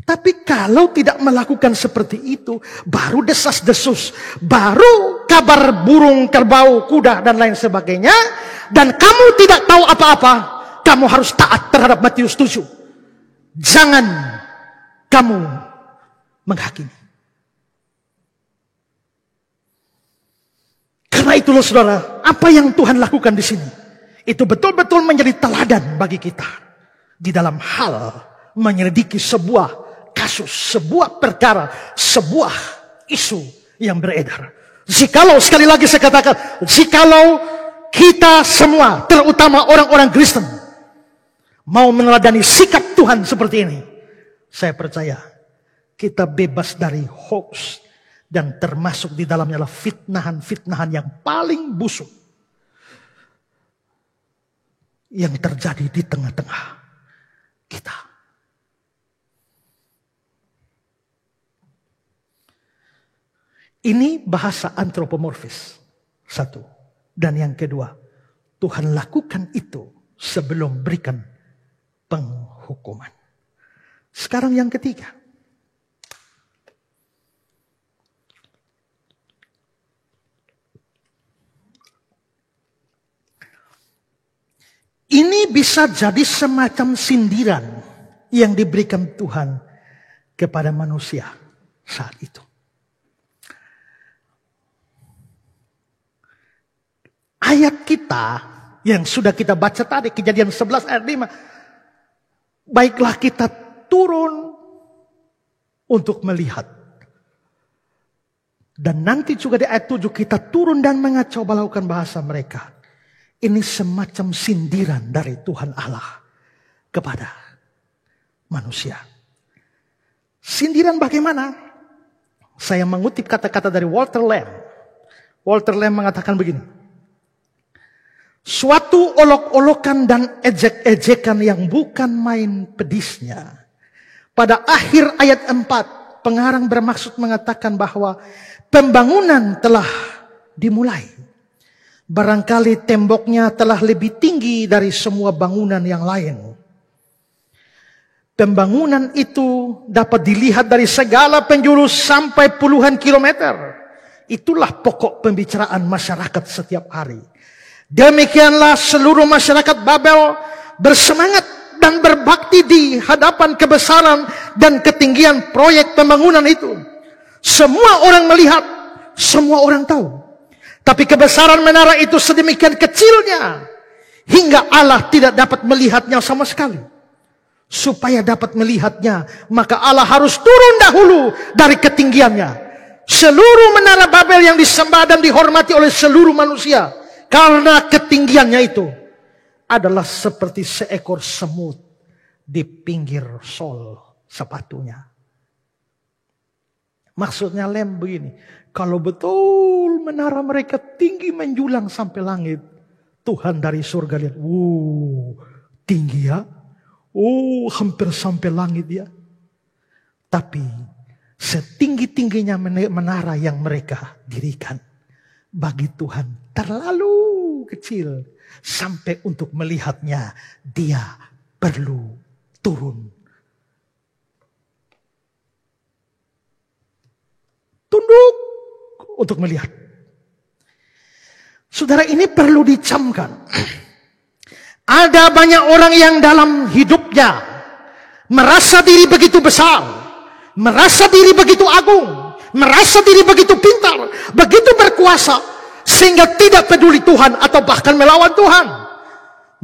Tapi kalau tidak melakukan seperti itu, baru desas-desus, baru kabar burung, kerbau, kuda, dan lain sebagainya, dan kamu tidak tahu apa-apa, kamu harus taat terhadap Matius 7. Jangan kamu menghakimi. Karena itulah saudara, apa yang Tuhan lakukan di sini, itu betul-betul menjadi teladan bagi kita di dalam hal menyelidiki sebuah kasus, sebuah perkara, sebuah isu yang beredar. Jikalau, sekali lagi saya katakan, jikalau kita semua, terutama orang-orang Kristen, mau meneladani sikap Tuhan seperti ini, saya percaya kita bebas dari hoax dan termasuk di dalamnya adalah fitnahan-fitnahan yang paling busuk yang terjadi di tengah-tengah kita. Ini bahasa antropomorfis. Satu. Dan yang kedua, Tuhan lakukan itu sebelum berikan penghukuman. Sekarang yang ketiga. Ini bisa jadi semacam sindiran yang diberikan Tuhan kepada manusia saat itu. Ayat kita yang sudah kita baca tadi, Kejadian 11 ayat 5. Baiklah kita turun untuk melihat. Dan nanti juga di ayat 7 kita turun dan mengacau balaukan bahasa mereka. Ini semacam sindiran dari Tuhan Allah kepada manusia. Sindiran bagaimana? Saya mengutip kata-kata dari Walter Lamb. Walter Lamb mengatakan begini. Suatu olok-olokan dan ejek-ejekan yang bukan main pedisnya. Pada akhir ayat 4, pengarang bermaksud mengatakan bahwa pembangunan telah dimulai. Barangkali temboknya telah lebih tinggi dari semua bangunan yang lain. Pembangunan itu dapat dilihat dari segala penjuru sampai puluhan kilometer. Itulah pokok pembicaraan masyarakat setiap hari. Demikianlah seluruh masyarakat Babel bersemangat dan berbakti di hadapan kebesaran dan ketinggian proyek pembangunan itu. Semua orang melihat, semua orang tahu. Tapi kebesaran menara itu sedemikian kecilnya hingga Allah tidak dapat melihatnya sama sekali. Supaya dapat melihatnya, maka Allah harus turun dahulu dari ketinggiannya. Seluruh menara Babel yang disembah dan dihormati oleh seluruh manusia, karena ketinggiannya itu adalah seperti seekor semut di pinggir sol sepatunya. Maksudnya Lem begini. Kalau betul menara mereka tinggi menjulang sampai langit. Tuhan dari surga lihat. Tinggi ya. Hampir sampai langit ya. Tapi setinggi-tingginya menara yang mereka dirikan. Bagi Tuhan terlalu kecil. Sampai untuk melihatnya dia perlu turun. Tunduk untuk melihat. Saudara, ini perlu dicamkan. Ada banyak orang yang dalam hidupnya merasa diri begitu besar, merasa diri begitu agung, merasa diri begitu pintar, begitu berkuasa, sehingga tidak peduli Tuhan atau bahkan melawan Tuhan.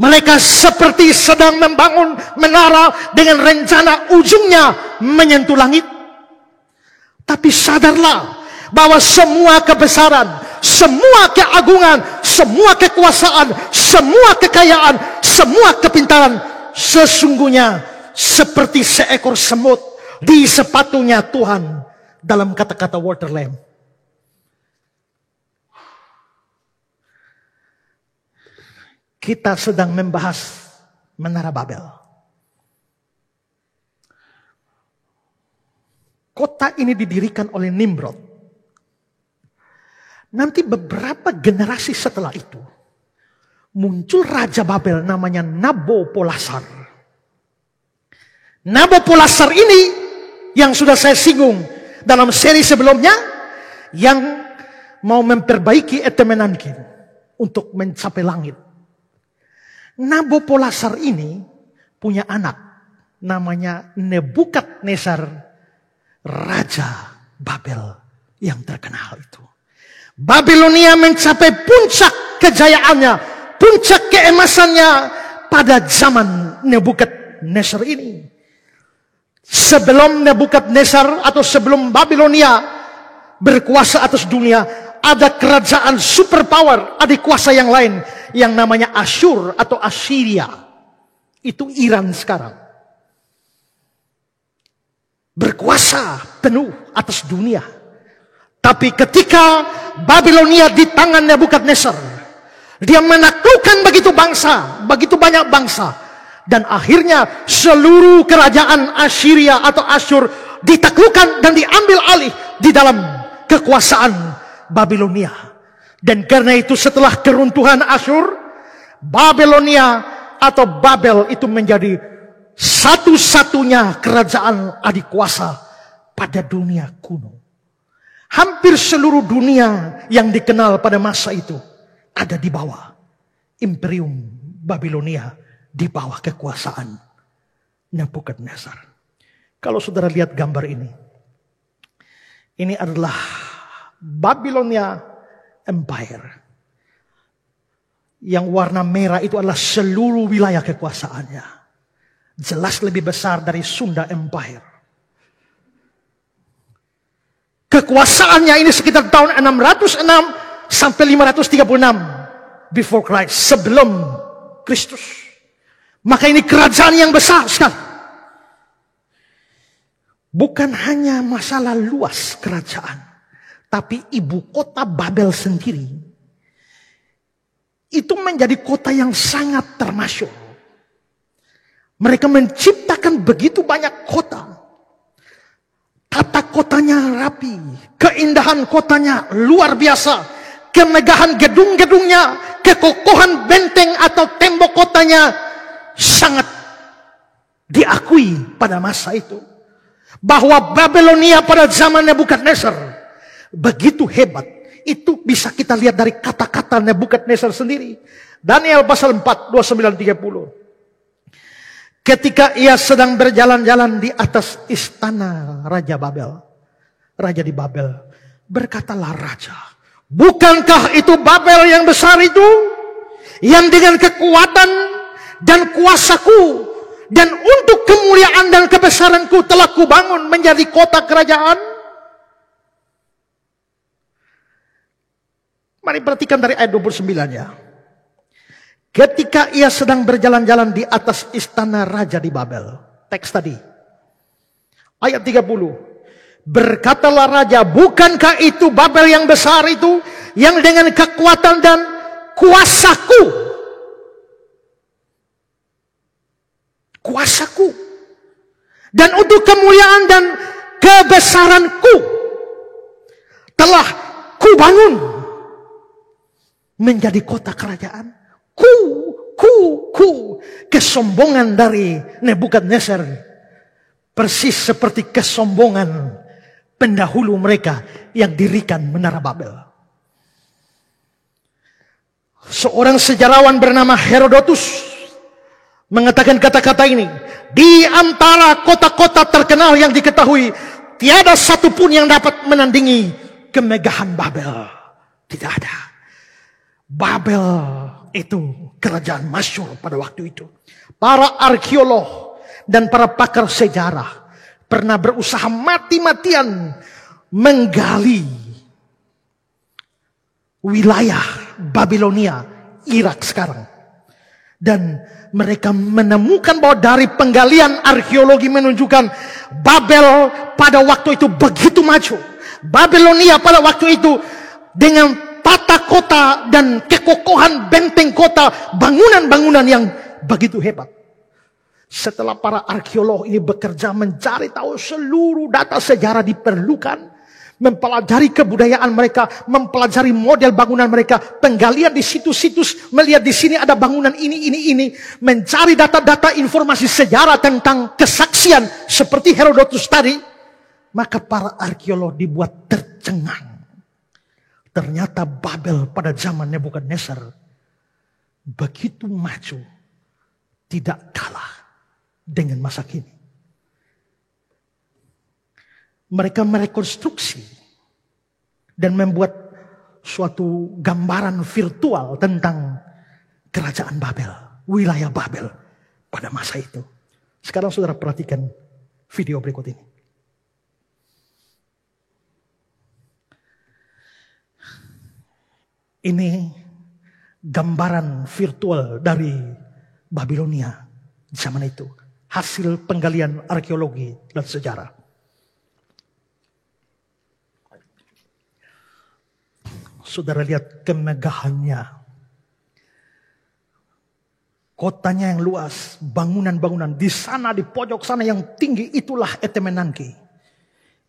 Mereka seperti sedang membangun menara dengan rencana ujungnya menyentuh langit. Tapi sadarlah bahwa semua kebesaran, semua keagungan, semua kekuasaan, semua kekayaan, semua kepintaran sesungguhnya seperti seekor semut di sepatunya Tuhan, dalam kata-kata Walter Lamb. Kita sedang membahas Menara Babel. Kota ini didirikan oleh Nimrod. Nanti beberapa generasi setelah itu muncul Raja Babel namanya Nabopolassar. Nabopolassar ini yang sudah saya singgung dalam seri sebelumnya, yang mau memperbaiki Etemenankin untuk mencapai langit. Nabopolassar ini punya anak namanya Nebukadnezar, Raja Babel yang terkenal itu. Babilonia mencapai puncak kejayaannya, puncak keemasannya pada zaman Nebukadnezar ini. Sebelum Nebukadnezar atau sebelum Babilonia berkuasa atas dunia, ada kerajaan superpower, ada kuasa yang lain yang namanya Asyur atau Assyria. Itu Iran sekarang. Berkuasa penuh atas dunia. Tapi ketika Babilonia di tangan Nebukadnezar, dia menaklukkan begitu bangsa, begitu banyak bangsa. Dan akhirnya seluruh kerajaan Assyria atau Asyur ditaklukkan dan diambil alih di dalam kekuasaan Babilonia. Dan karena itu setelah keruntuhan Asyur, Babilonia atau Babel itu menjadi satu-satunya kerajaan adikuasa pada dunia kuno. Hampir seluruh dunia yang dikenal pada masa itu ada di bawah Imperium Babilonia, di bawah kekuasaan Nebukadnezar. Kalau saudara lihat gambar ini adalah Babilonia Empire. Yang warna merah itu adalah seluruh wilayah kekuasaannya. Jelas lebih besar dari Sunda Empire. Kekuasaannya ini sekitar tahun 606 sampai 536 before Christ, sebelum Kristus. Maka ini kerajaan yang besar sekali. Bukan hanya masalah luas kerajaan, tapi ibu kota Babel sendiri itu menjadi kota yang sangat termasyhur. Mereka menciptakan begitu banyak kota. Tata kotanya rapi, keindahan kotanya luar biasa, kemegahan gedung-gedungnya, kekokohan benteng atau tembok kotanya sangat diakui pada masa itu. Bahwa Babilonia pada zaman Nebukadnezar begitu hebat, itu bisa kita lihat dari kata-kata Nebukadnezar sendiri. Daniel pasal 4, 29-30. Ketika ia sedang berjalan-jalan di atas istana Raja Babel, Raja di Babel, berkatalah Raja, bukankah itu Babel yang besar itu, yang dengan kekuatan dan kuasaku, dan untuk kemuliaan dan kebesaranku telah kubangun menjadi kota kerajaan? Mari perhatikan dari ayat 29 ya. Ketika ia sedang berjalan-jalan di atas istana Raja di Babel. Teks tadi. Ayat 30. Berkatalah Raja, bukankah itu Babel yang besar itu, yang dengan kekuatan dan kuasaku. Kuasaku. Dan untuk kemuliaan dan kebesaranku telah kubangun menjadi kota kerajaan. Kesombongan dari Nebukadnezar persis seperti kesombongan pendahulu mereka yang dirikan Menara Babel. Seorang sejarawan bernama Herodotus mengatakan kata-kata ini. Di antara kota-kota terkenal yang diketahui, tiada satupun yang dapat menandingi kemegahan Babel. Tidak ada. Babel itu kerajaan masyhur pada waktu itu. Para arkeolog dan para pakar sejarah pernah berusaha mati-matian menggali wilayah Babilonia, Irak sekarang. Dan mereka menemukan bahwa dari penggalian arkeologi menunjukkan Babel pada waktu itu begitu maju. Babilonia pada waktu itu dengan tata kota dan kekokohan benteng kota, bangunan-bangunan yang begitu hebat. Setelah para arkeolog ini bekerja mencari tahu seluruh data sejarah diperlukan, mempelajari kebudayaan mereka, mempelajari model bangunan mereka, penggalian di situs-situs, melihat di sini ada bangunan ini, mencari data-data informasi sejarah tentang kesaksian seperti Herodotus tadi, maka para arkeolog dibuat tercengang. Ternyata Babel pada zaman Nebukadnezar begitu maju, tidak kalah dengan masa kini. Mereka merekonstruksi dan membuat suatu gambaran virtual tentang kerajaan Babel, wilayah Babel pada masa itu. Sekarang saudara perhatikan video berikut ini. Ini gambaran virtual dari Babilonia zaman itu. Hasil penggalian arkeologi dan sejarah. Saudara lihat kemegahannya. Kotanya yang luas, bangunan-bangunan di sana di pojok sana yang tinggi, itulah Etemenanki.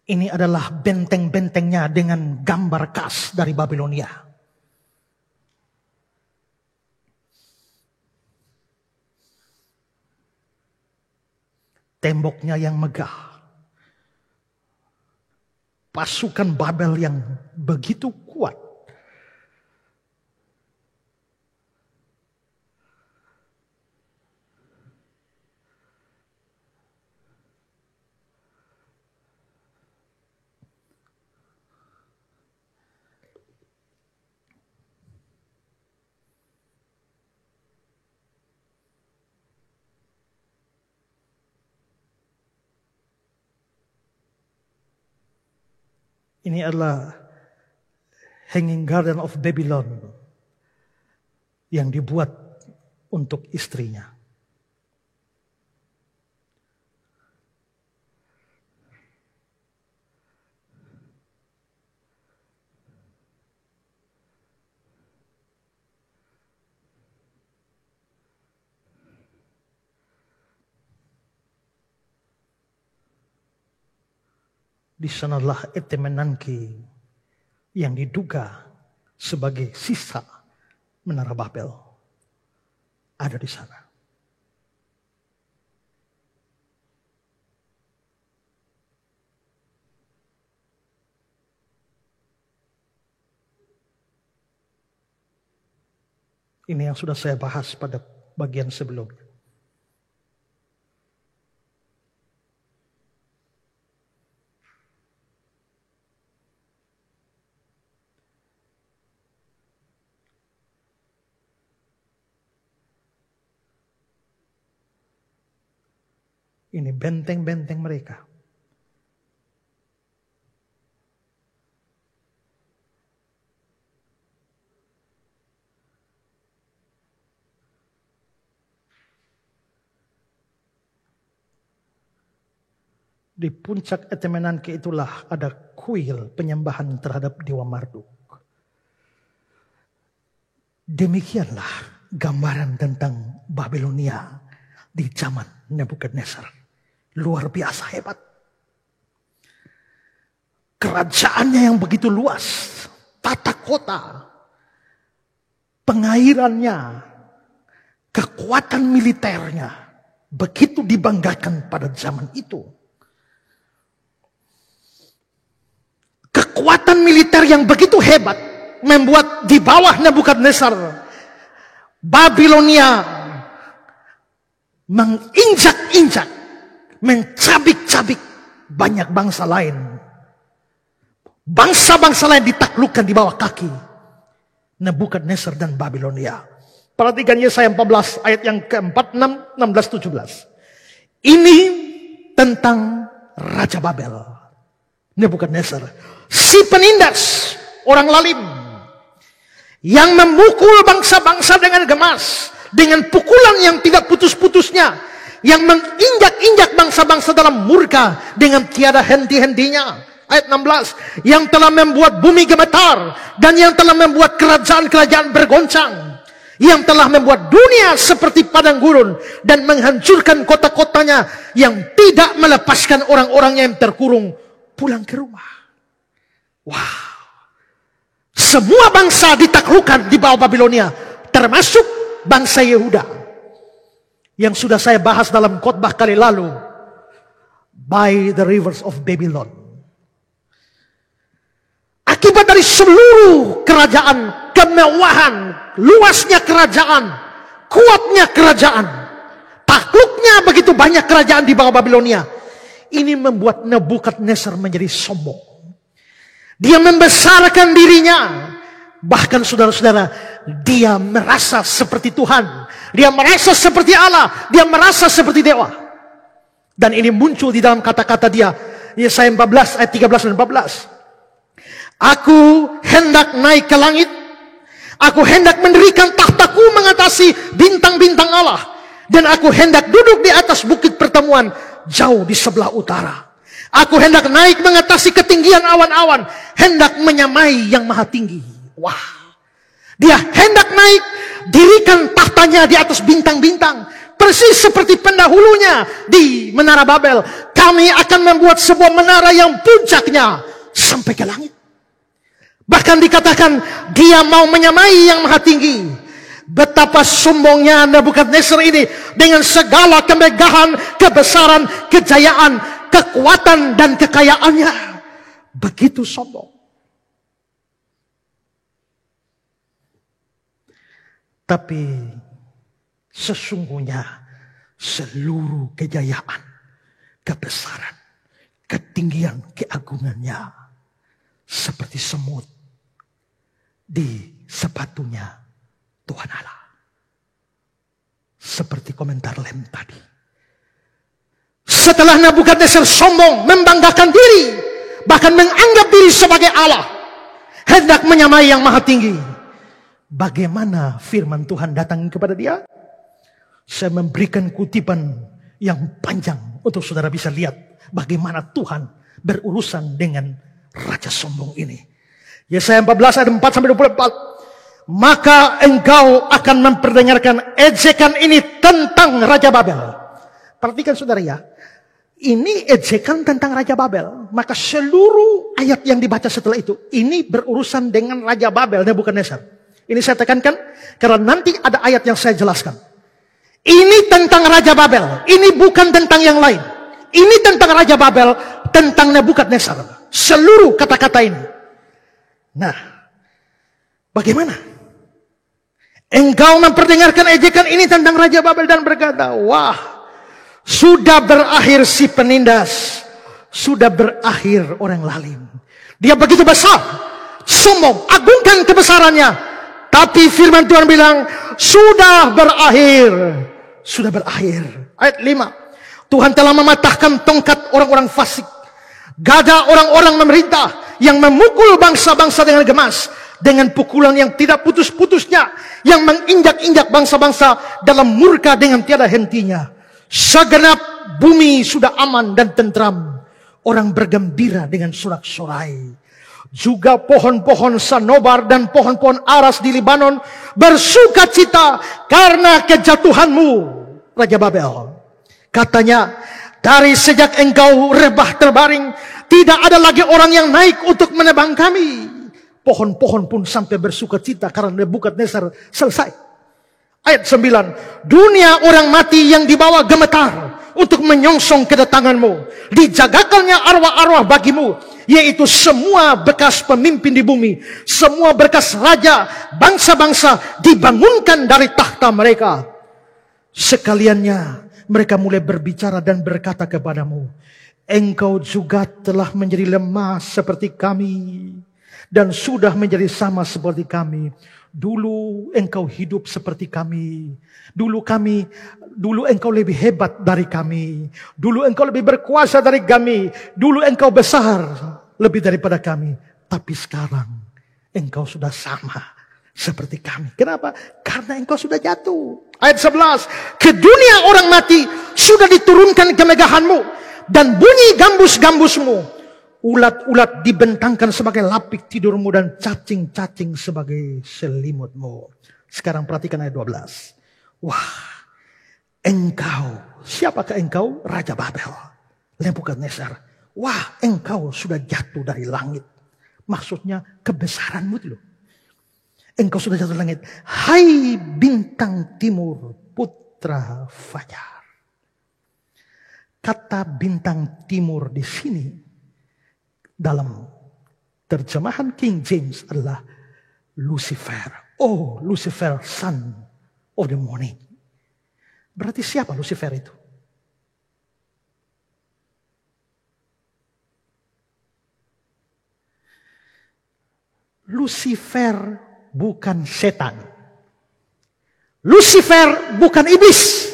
Ini adalah benteng-bentengnya dengan gambar khas dari Babilonia. Temboknya yang megah. Pasukan Babel yang begitu kuat. Ini adalah Hanging Garden of Babylon yang dibuat untuk istrinya. Di sanalah Etemenanki yang diduga sebagai sisa Menara Babel ada di sana. Ini yang sudah saya bahas pada bagian sebelumnya. Ini benteng-benteng mereka. Di puncak Etemenanki itulah ada kuil penyembahan terhadap Dewa Marduk. Demikianlah gambaran tentang Babilonia di zaman Nebukadnezar. Luar biasa hebat. Kerajaannya yang begitu luas, tata kota, pengairannya, kekuatan militernya, begitu dibanggakan pada zaman itu. Kekuatan militer yang begitu hebat membuat di bawah Nebukadnezar Babilonia menginjak-injak, mencabik-cabik banyak bangsa lain. Bangsa-bangsa lain ditaklukkan di bawah kaki Nebukadnezar dan Babilonia. Perhatikan Yesaya 14 ayat yang ke-4, 6, 16, 17. Ini tentang Raja Babel, Nebukadnezar, si penindas, orang lalim, yang memukul bangsa-bangsa dengan gemas, dengan pukulan yang tidak putus-putusnya, yang menginjak-injak bangsa-bangsa dalam murka dengan tiada henti-hentinya. Ayat 16, yang telah membuat bumi gemetar, dan yang telah membuat kerajaan-kerajaan bergoncang, yang telah membuat dunia seperti padang gurun, dan menghancurkan kota-kotanya, yang tidak melepaskan orang-orang yang terkurung pulang ke rumah. Wow. Semua bangsa ditaklukkan di bawah Babilonia, termasuk bangsa Yehuda, yang sudah saya bahas dalam khotbah kali lalu, by the rivers of Babylon. Akibat dari seluruh kerajaan, kemewahan, luasnya kerajaan, kuatnya kerajaan, takluknya begitu banyak kerajaan di bawah Babilonia, ini membuat Nebukadnezar menjadi sombong. Dia membesarkan dirinya. Bahkan saudara-saudara, dia merasa seperti Tuhan. Dia merasa seperti Allah. Dia merasa seperti dewa. Dan ini muncul di dalam kata-kata dia. Yesaya 14 ayat 13 dan 14. Aku hendak naik ke langit. Aku hendak mendirikan tahtaku mengatasi bintang-bintang Allah. Dan aku hendak duduk di atas bukit pertemuan jauh di sebelah utara. Aku hendak naik mengatasi ketinggian awan-awan, hendak menyamai yang maha tinggi. Wah, dia hendak naik, dirikan tahtanya di atas bintang-bintang, persis seperti pendahulunya di Menara Babel. Kami akan membuat sebuah menara yang puncaknya sampai ke langit. Bahkan dikatakan dia mau menyamai yang maha tinggi. Betapa sombongnya Nebukadnezar ini dengan segala kemegahan, kebesaran, kejayaan, kekuatan dan kekayaannya. Begitu sombong. Tapi sesungguhnya seluruh kejayaan, kebesaran, ketinggian, keagungannya seperti semut di sepatunya Tuhan Allah. Seperti komentar Lem tadi. Setelah Nebukadnezar sombong, membanggakan diri, bahkan menganggap diri sebagai Allah, hendak menyamai yang maha tinggi, bagaimana firman Tuhan datang kepada dia? Saya memberikan kutipan yang panjang untuk saudara bisa lihat bagaimana Tuhan berurusan dengan raja sombong ini. Yesaya 14 ayat 4 sampai 24. Maka engkau akan memperdengarkan ejekan ini tentang Raja Babel. Perhatikan saudara ya. Ini ejekan tentang Raja Babel. Maka seluruh ayat yang dibaca setelah itu, ini berurusan dengan Raja Babel, Nebukadnezar. Ini saya tekankan, karena nanti ada ayat yang saya jelaskan. Ini tentang Raja Babel. Ini bukan tentang yang lain. Ini tentang Raja Babel, tentang Nebukadnezar. Seluruh kata-kata ini. Nah, bagaimana? Engkau memperdengarkan ejekan ini tentang Raja Babel dan berkata, wah, sudah berakhir si penindas, sudah berakhir orang lalim. Dia begitu besar, sombong, agungkan kebesarannya. Tapi firman Tuhan bilang, sudah berakhir, sudah berakhir. Ayat 5, Tuhan telah mematahkan tongkat orang-orang fasik, gada orang-orang memerintah yang memukul bangsa-bangsa dengan gemas, dengan pukulan yang tidak putus-putusnya, yang menginjak-injak bangsa-bangsa dalam murka dengan tiada hentinya. Segenap bumi sudah aman dan tentram. Orang bergembira dengan sorak-sorai. Juga pohon-pohon sanobar dan pohon-pohon aras di Libanon bersuka cita karena kejatuhanmu, Raja Babel. Katanya, dari sejak engkau rebah terbaring, tidak ada lagi orang yang naik untuk menebang kami. Pohon-pohon pun sampai bersuka cita karena Nebukadnezar selesai. Ayat 9. Dunia orang mati yang dibawa gemetar untuk menyongsong kedatanganmu. Dijagakannya arwah-arwah bagimu, yaitu semua bekas pemimpin di bumi, semua bekas raja, bangsa-bangsa dibangunkan dari takhta mereka. Sekaliannya mereka mulai berbicara dan berkata kepadamu, engkau juga telah menjadi lemah seperti kami dan sudah menjadi sama seperti kami. Dulu engkau hidup seperti kami. Dulu engkau lebih hebat dari kami. Dulu engkau lebih berkuasa dari kami. Dulu engkau besar lebih daripada kami. Tapi sekarang engkau sudah sama seperti kami. Kenapa? Karena engkau sudah jatuh. Ayat 11. Ke dunia orang mati sudah diturunkan kemegahanmu. Dan bunyi gambus-gambusmu. Ulat-ulat dibentangkan sebagai lapik tidurmu dan cacing-cacing sebagai selimutmu. Sekarang perhatikan ayat 12. Wah, engkau, siapakah engkau? Raja Babel, Nebukadnezar. Wah, engkau sudah jatuh dari langit. Maksudnya kebesaranmu itu loh. Engkau sudah jatuh dari langit. Hai bintang timur, putra fajar. Kata bintang timur di sini dalam terjemahan King James adalah Lucifer. Oh, Lucifer, son of the morning. Berarti siapa Lucifer itu? Lucifer bukan setan. Lucifer bukan iblis.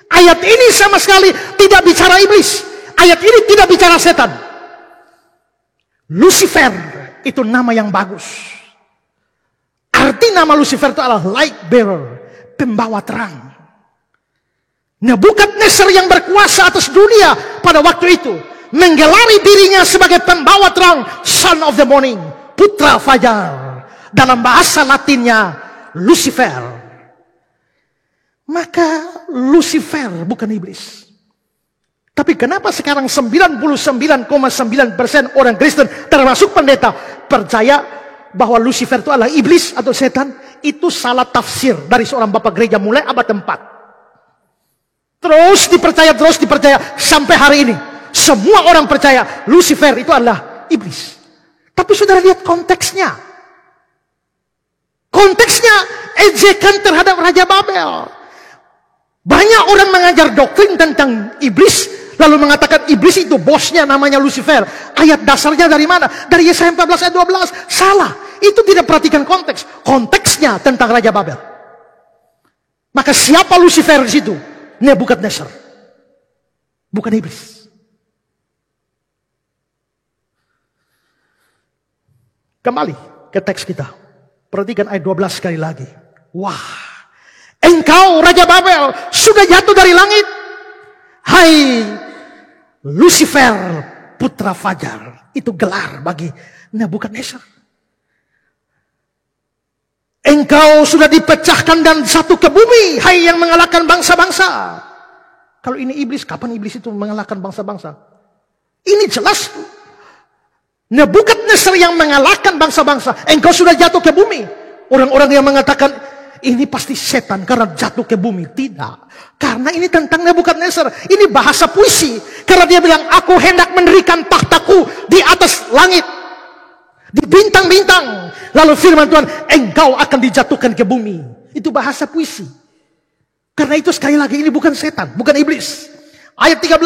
Ayat ini sama sekali tidak bicara iblis. Ayat ini tidak bicara setan. Lucifer itu nama yang bagus. Arti nama Lucifer itu adalah light bearer, pembawa terang. Nebukadnezar yang berkuasa atas dunia pada waktu itu menggelari dirinya sebagai pembawa terang, son of the morning, putra fajar. Dalam bahasa Latinnya Lucifer. Maka Lucifer bukan iblis. Tapi kenapa sekarang 99,9% orang Kristen termasuk pendeta percaya bahwa Lucifer itu adalah iblis atau setan? Itu salah tafsir dari seorang bapak gereja mulai abad 4. Terus dipercaya sampai hari ini. Semua orang percaya Lucifer itu adalah iblis. Tapi saudara lihat konteksnya. Konteksnya ejekan terhadap Raja Babel. Banyak orang mengajar doktrin tentang iblis. Lalu mengatakan iblis itu bosnya namanya Lucifer. Ayat dasarnya dari mana? Dari Yesaya 14 ayat 12. Salah. Itu tidak perhatikan konteks. Konteksnya tentang Raja Babel. Maka siapa Lucifer di situ? Nebukadnezar. Bukan iblis. Kembali ke teks kita. Perhatikan ayat 12 sekali lagi. Wah. Engkau Raja Babel sudah jatuh dari langit. Hai Lucifer, putra fajar. Itu gelar bagi Nebukadnezar. Engkau sudah dipecahkan dan jatuh ke bumi. Hai yang mengalahkan bangsa-bangsa. Kalau ini iblis, kapan iblis itu mengalahkan bangsa-bangsa? Ini jelas. Nebukadnezar yang mengalahkan bangsa-bangsa. Engkau sudah jatuh ke bumi. Orang-orang yang mengatakan ini pasti setan karena jatuh ke bumi. Tidak. Karena ini tentang Nebukadnezar. Ini bahasa puisi. Karena dia bilang, aku hendak mendirikan tahtaku di atas langit. Di bintang-bintang. Lalu firman Tuhan, engkau akan dijatuhkan ke bumi. Itu bahasa puisi. Karena itu sekali lagi ini bukan setan, bukan iblis. Ayat 13.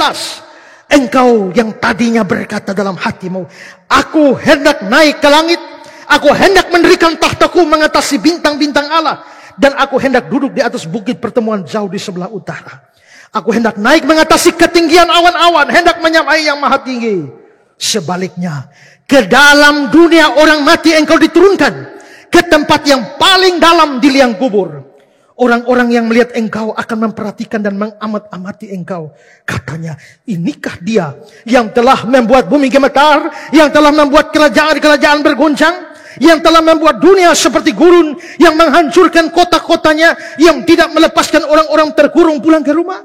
Engkau yang tadinya berkata dalam hatimu, aku hendak naik ke langit. Aku hendak mendirikan tahtaku mengatasi bintang-bintang Allah. Dan aku hendak duduk di atas bukit pertemuan jauh di sebelah utara. Aku hendak naik mengatasi ketinggian awan-awan. Hendak menyamai yang maha tinggi. Sebaliknya, ke dalam dunia orang mati engkau diturunkan. Ke tempat yang paling dalam di liang kubur. Orang-orang yang melihat engkau akan memperhatikan dan mengamat-amati engkau. Katanya, inikah dia yang telah membuat bumi gemetar. Yang telah membuat kerajaan-kerajaan bergoncang. Yang telah membuat dunia seperti gurun. Yang menghancurkan kota-kotanya. Yang tidak melepaskan orang-orang terkurung pulang ke rumah.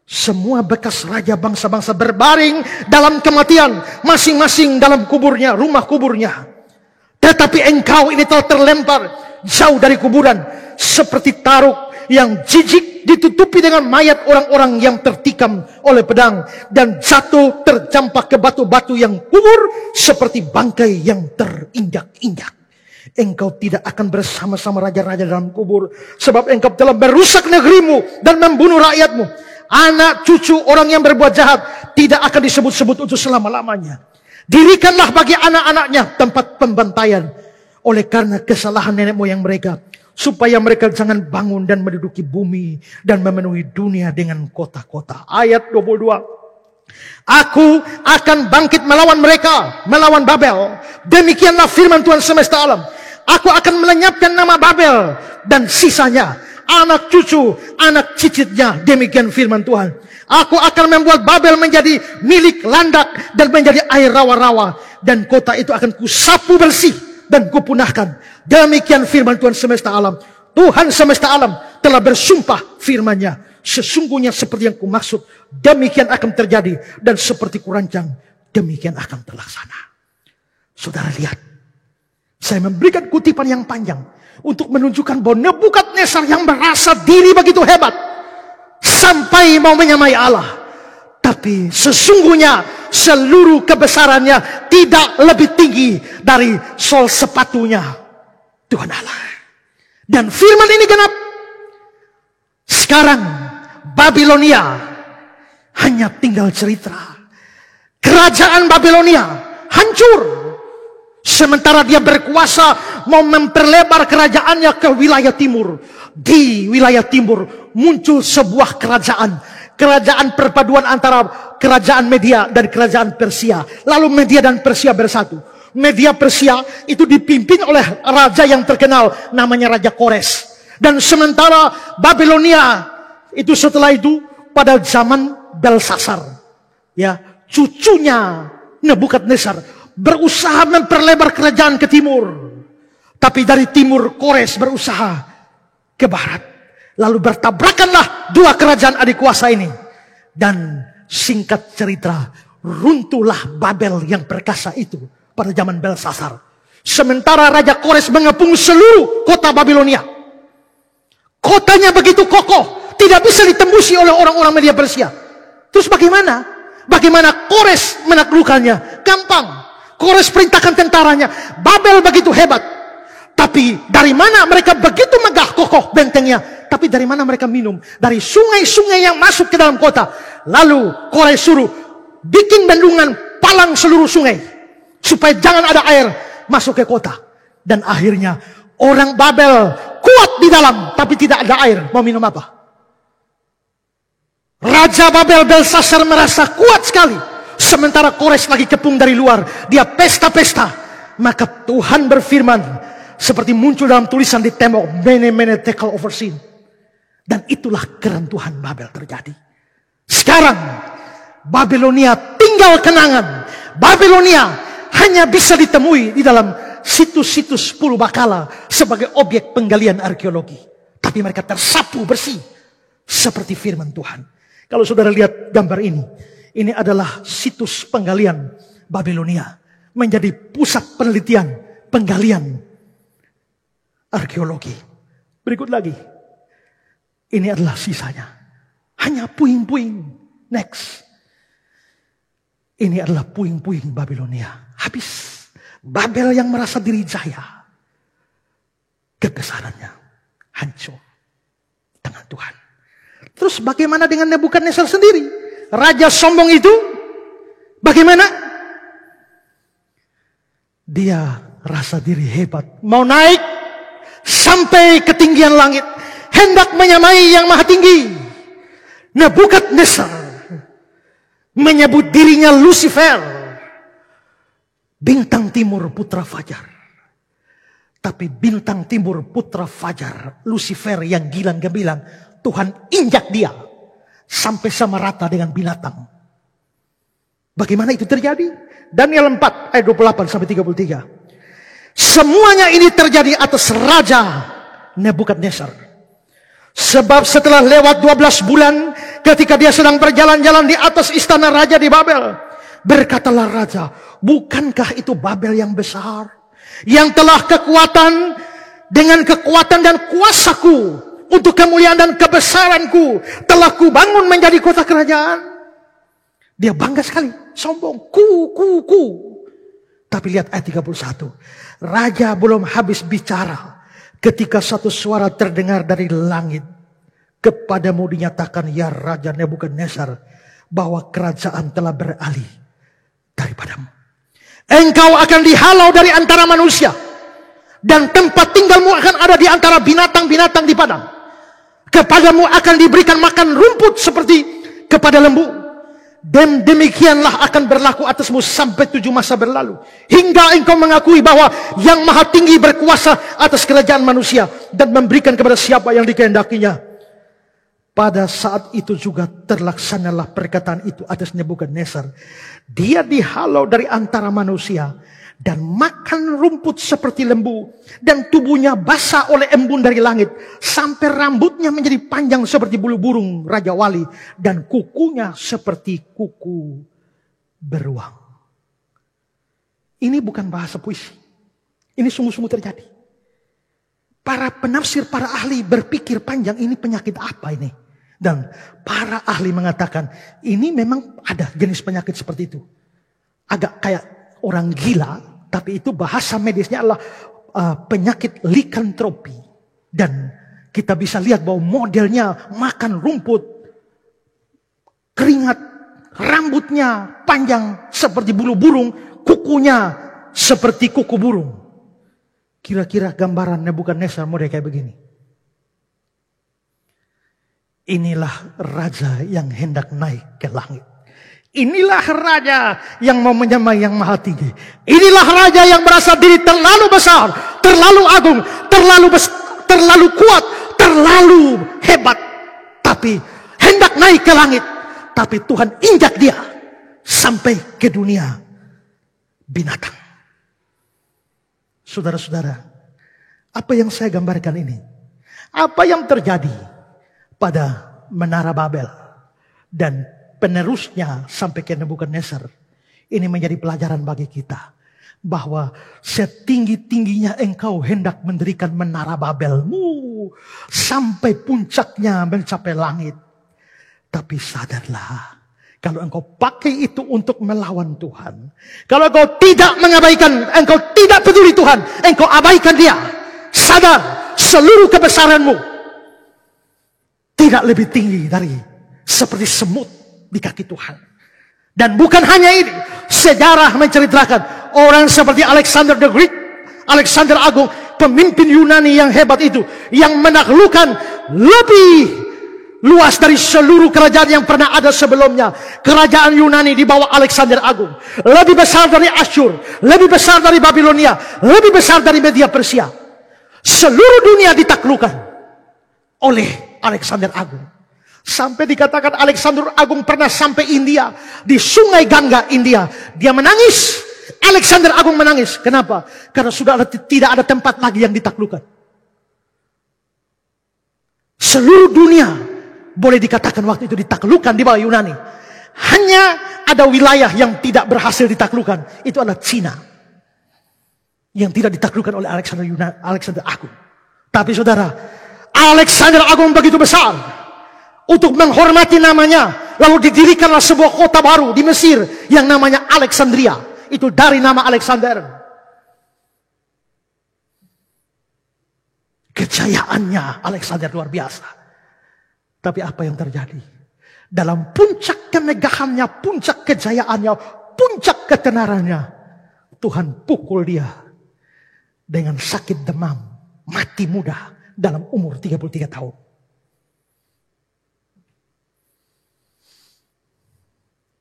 Semua bekas raja bangsa-bangsa berbaring dalam kematian. Masing-masing dalam kuburnya, rumah kuburnya. Tetapi engkau ini telah terlempar jauh dari kuburan. Seperti taruk yang jijik ditutupi dengan mayat orang-orang yang tertikam oleh pedang. Dan jatuh tercampak ke batu-batu yang kubur. Seperti bangkai yang terinjak-injak. Engkau tidak akan bersama-sama raja-raja dalam kubur. Sebab engkau telah merusak negerimu dan membunuh rakyatmu. anak cucu orang yang berbuat jahat tidak akan disebut-sebut untuk selama-lamanya. Dirikanlah bagi anak-anaknya tempat pembantaian oleh karena kesalahan nenek moyang mereka, supaya mereka jangan bangun dan menduduki bumi dan memenuhi dunia dengan kota-kota. Ayat 22. Aku akan bangkit melawan mereka, melawan Babel. Demikianlah firman Tuhan semesta alam. Aku akan melenyapkan nama Babel dan sisanya, anak cucu, anak cicitnya. Demikian firman Tuhan. Aku akan membuat Babel menjadi milik landak dan menjadi air rawa-rawa. Dan kota itu akan kusapu bersih dan kupunahkan. Demikian firman Tuhan semesta alam. Tuhan semesta alam telah bersumpah firman-Nya. Sesungguhnya seperti yang kumaksud, demikian akan terjadi. Dan seperti kurancang, demikian akan terlaksana. Saudara lihat, saya memberikan kutipan yang panjang untuk menunjukkan bahwa Nebukadnezar yang merasa diri begitu hebat sampai mau menyamai Allah, tapi sesungguhnya seluruh kebesarannya tidak lebih tinggi dari sol sepatunya Tuhan Allah. Dan firman ini genap. Sekarang Babilonia hanya tinggal cerita. Kerajaan Babilonia hancur. Sementara dia berkuasa mau memperlebar kerajaannya ke wilayah timur. Di wilayah timur muncul sebuah kerajaan. Kerajaan perpaduan antara kerajaan Media dan kerajaan Persia. Lalu Media dan Persia bersatu. Media Persia itu dipimpin oleh raja yang terkenal, namanya Raja Kores. Dan sementara Babilonia itu setelah itu pada zaman Belsasar, ya, cucunya Nebukadnezar berusaha memperlebar kerajaan ke timur. Tapi dari timur Kores berusaha ke barat. Lalu bertabrakanlah dua kerajaan adik kuasa ini. Dan singkat cerita, runtuhlah Babel yang perkasa itu pada zaman Belsasar. Sementara Raja Kores mengepung seluruh kota Babilonia. Kotanya begitu kokoh, tidak bisa ditembusi oleh orang-orang Media Persia. Terus bagaimana? Bagaimana Kores menaklukkannya? Gampang. Kores perintahkan tentaranya. Babel begitu hebat. Tapi dari mana mereka begitu megah kokoh bentengnya? Tapi dari mana mereka minum? Dari sungai-sungai yang masuk ke dalam kota. Lalu Kores suruh bikin bendungan, palang seluruh sungai, supaya jangan ada air masuk ke kota. Dan akhirnya orang Babel kuat di dalam, tapi tidak ada air. Mau minum apa? Raja Babel Belsasar merasa kuat sekali. Sementara Kores lagi kepung dari luar. Dia pesta-pesta. Maka Tuhan berfirman, seperti muncul dalam tulisan di tembok, Mene Mene Tekel Overseen. Dan itulah kerentuhan Babel terjadi. Sekarang Babilonia tinggal kenangan. Babilonia hanya bisa ditemui di dalam situs-situs purbakala sebagai objek penggalian arkeologi. Tapi mereka tersapu bersih seperti firman Tuhan. Kalau saudara lihat gambar ini adalah situs penggalian Babilonia. Menjadi pusat penelitian, penggalian arkeologi. Berikut lagi. Ini adalah sisanya. Hanya puing-puing. Next. Ini adalah puing-puing Babilonia. Habis. Babel yang merasa diri jaya. Kebesarannya hancur. Tangan Tuhan. Terus bagaimana dengan Nebukadnezar sendiri? Raja sombong itu. Bagaimana? Dia rasa diri hebat. Mau naik sampai ketinggian langit. Hendak menyamai yang maha tinggi. Nebukadnezar menyebut dirinya Lucifer, bintang timur putra fajar. Tapi bintang timur putra fajar, Lucifer yang gilang gemilang, Tuhan injak dia sampai sama rata dengan binatang. Bagaimana itu terjadi? Daniel 4 ayat 28 sampai 33. Semuanya ini terjadi atas Raja Nebukadnezar. Sebab setelah lewat 12 bulan, ketika dia sedang berjalan-jalan di atas istana raja di Babel, berkatalah raja, bukankah itu Babel yang besar, yang telah kekuatan dengan kekuatan dan kuasaku, untuk kemuliaan dan kebesaranku, telah kubangun menjadi kota kerajaan. Dia bangga sekali, sombong, ku. Tapi lihat ayat 31. Raja belum habis bicara, ketika satu suara terdengar dari langit. kepadamu dinyatakan, ya Raja Nebukadnezar, bahwa kerajaan telah beralih daripadamu. Engkau akan dihalau dari antara manusia, dan tempat tinggalmu akan ada di antara binatang-binatang di padang. Kepadamu akan diberikan makan rumput seperti kepada lembu. Dan demikianlah akan berlaku atasmu sampai 7 masa berlalu, hingga engkau mengakui bahwa Yang Maha Tinggi berkuasa atas kerajaan manusia dan memberikan kepada siapa yang dikehendakinya. Pada saat itu juga terlaksanalah perkataan itu atas Nebukadnezar. Dia dihalau dari antara manusia dan makan rumput seperti lembu, dan tubuhnya basah oleh embun dari langit, sampai rambutnya menjadi panjang seperti bulu burung Raja Wali, dan kukunya seperti kuku beruang. Ini bukan bahasa puisi. Ini sungguh-sungguh terjadi. Para penafsir, para ahli berpikir panjang, ini penyakit apa ini? Dan para ahli mengatakan, ini memang ada jenis penyakit seperti itu. Agak kayak orang gila, tapi itu bahasa medisnya adalah penyakit likantropi. Dan kita bisa lihat bahwa modelnya makan rumput, keringat, rambutnya panjang seperti bulu burung, kukunya seperti kuku burung. Kira-kira gambaran Nebukadnezar model kayak begini. Inilah raja yang hendak naik ke langit. Inilah raja yang mau menyamai Yang Maha Tinggi. Inilah raja yang merasa diri terlalu besar, terlalu agung, terlalu kuat, terlalu hebat. Tapi hendak naik ke langit. Tapi Tuhan injak dia sampai ke dunia binatang. Saudara-saudara, apa yang saya gambarkan ini? Apa yang terjadi pada Menara Babel dan penerusnya sampai ke Nebukadnezar, ini menjadi pelajaran bagi kita bahwa setinggi-tingginya engkau hendak mendirikan Menara Babelmu sampai puncaknya mencapai langit, tapi sadarlah, kalau engkau pakai itu untuk melawan Tuhan, kalau engkau tidak mengabaikan, engkau tidak peduli Tuhan, engkau abaikan Dia, sadar seluruh kebesaranmu tidak lebih tinggi dari seperti semut di kaki Tuhan. Dan bukan hanya ini, sejarah menceritakan orang seperti Alexander the Great, Alexander Agung, pemimpin Yunani yang hebat itu, yang menaklukkan lebih luas dari seluruh kerajaan yang pernah ada sebelumnya. Kerajaan Yunani di bawah Alexander Agung lebih besar dari Asyur, lebih besar dari Babilonia, lebih besar dari Media Persia. Seluruh dunia ditaklukkan oleh Alexander Agung. Sampai dikatakan Alexander Agung pernah sampai India, di Sungai Gangga India. Dia menangis. Alexander Agung menangis. Kenapa? Karena sudah tidak ada tempat lagi yang ditaklukkan. Seluruh dunia boleh dikatakan waktu itu ditaklukkan di bawah Yunani. Hanya ada wilayah yang tidak berhasil ditaklukkan. Itu adalah Cina, yang tidak ditaklukkan oleh Alexander Agung. Tapi saudara, Alexander Agung begitu besar. Untuk menghormati namanya, lalu didirikanlah sebuah kota baru di Mesir yang namanya Alexandria. Itu dari nama Alexander. Kejayaannya Alexander luar biasa. Tapi apa yang terjadi? Dalam puncak kemegahannya, puncak kejayaannya, puncak ketenarannya, Tuhan pukul dia dengan sakit demam, mati muda dalam umur 33 tahun.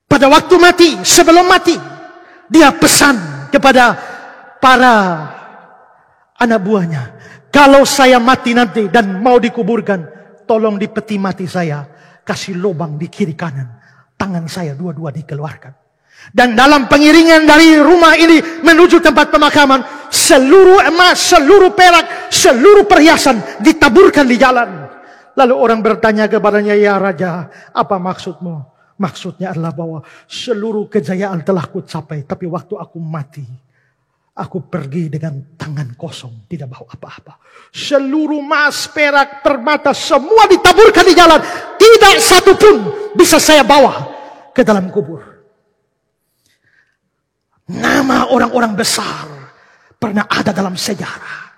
Pada waktu mati, sebelum mati, dia pesan kepada para anak buahnya, kalau saya mati nanti dan mau dikuburkan, tolong di peti mati saya kasih lubang di kiri kanan, tangan saya dua-dua dikeluarkan. Dan dalam pengiringan dari rumah ini menuju tempat pemakaman, seluruh emas, seluruh perak, seluruh perhiasan ditaburkan di jalan. Lalu orang bertanya kepadanya, ya Raja, apa maksudmu? Maksudnya adalah bahwa seluruh kejayaan telah kucapai, tapi waktu aku mati, aku pergi dengan tangan kosong, tidak bawa apa-apa. Seluruh emas, perak, permata, semua ditaburkan di jalan. Tidak satu pun bisa saya bawa ke dalam kubur. Nama orang-orang besar pernah ada dalam sejarah.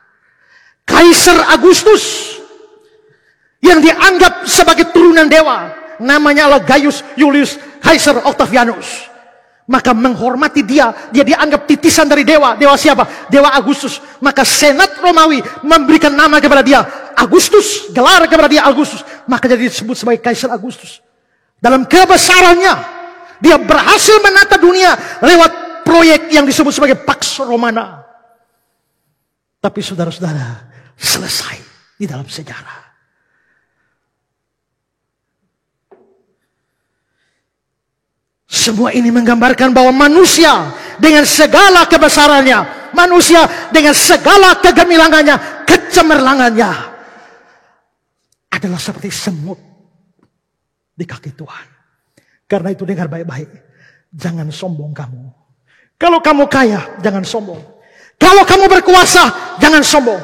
Kaisar Agustus yang dianggap sebagai turunan dewa. Namanya adalah Gaius Julius Caesar Octavianus. Maka menghormati dia dianggap titisan dari dewa. Dewa siapa? Dewa Agustus. Maka Senat Romawi memberikan nama kepada dia Agustus, gelar kepada dia Agustus. Maka jadi disebut sebagai Kaisar Agustus. Dalam kebesarannya, dia berhasil menata dunia lewat proyek yang disebut sebagai Pax Romana. Tapi saudara-saudara, selesai di dalam sejarah. Semua ini menggambarkan bahwa manusia dengan segala kebesarannya, manusia dengan segala kegemilangannya, kecemerlangannya, adalah seperti semut di kaki Tuhan. Karena itu dengar baik-baik, jangan sombong kamu. Kalau kamu kaya, jangan sombong. Kalau kamu berkuasa, jangan sombong.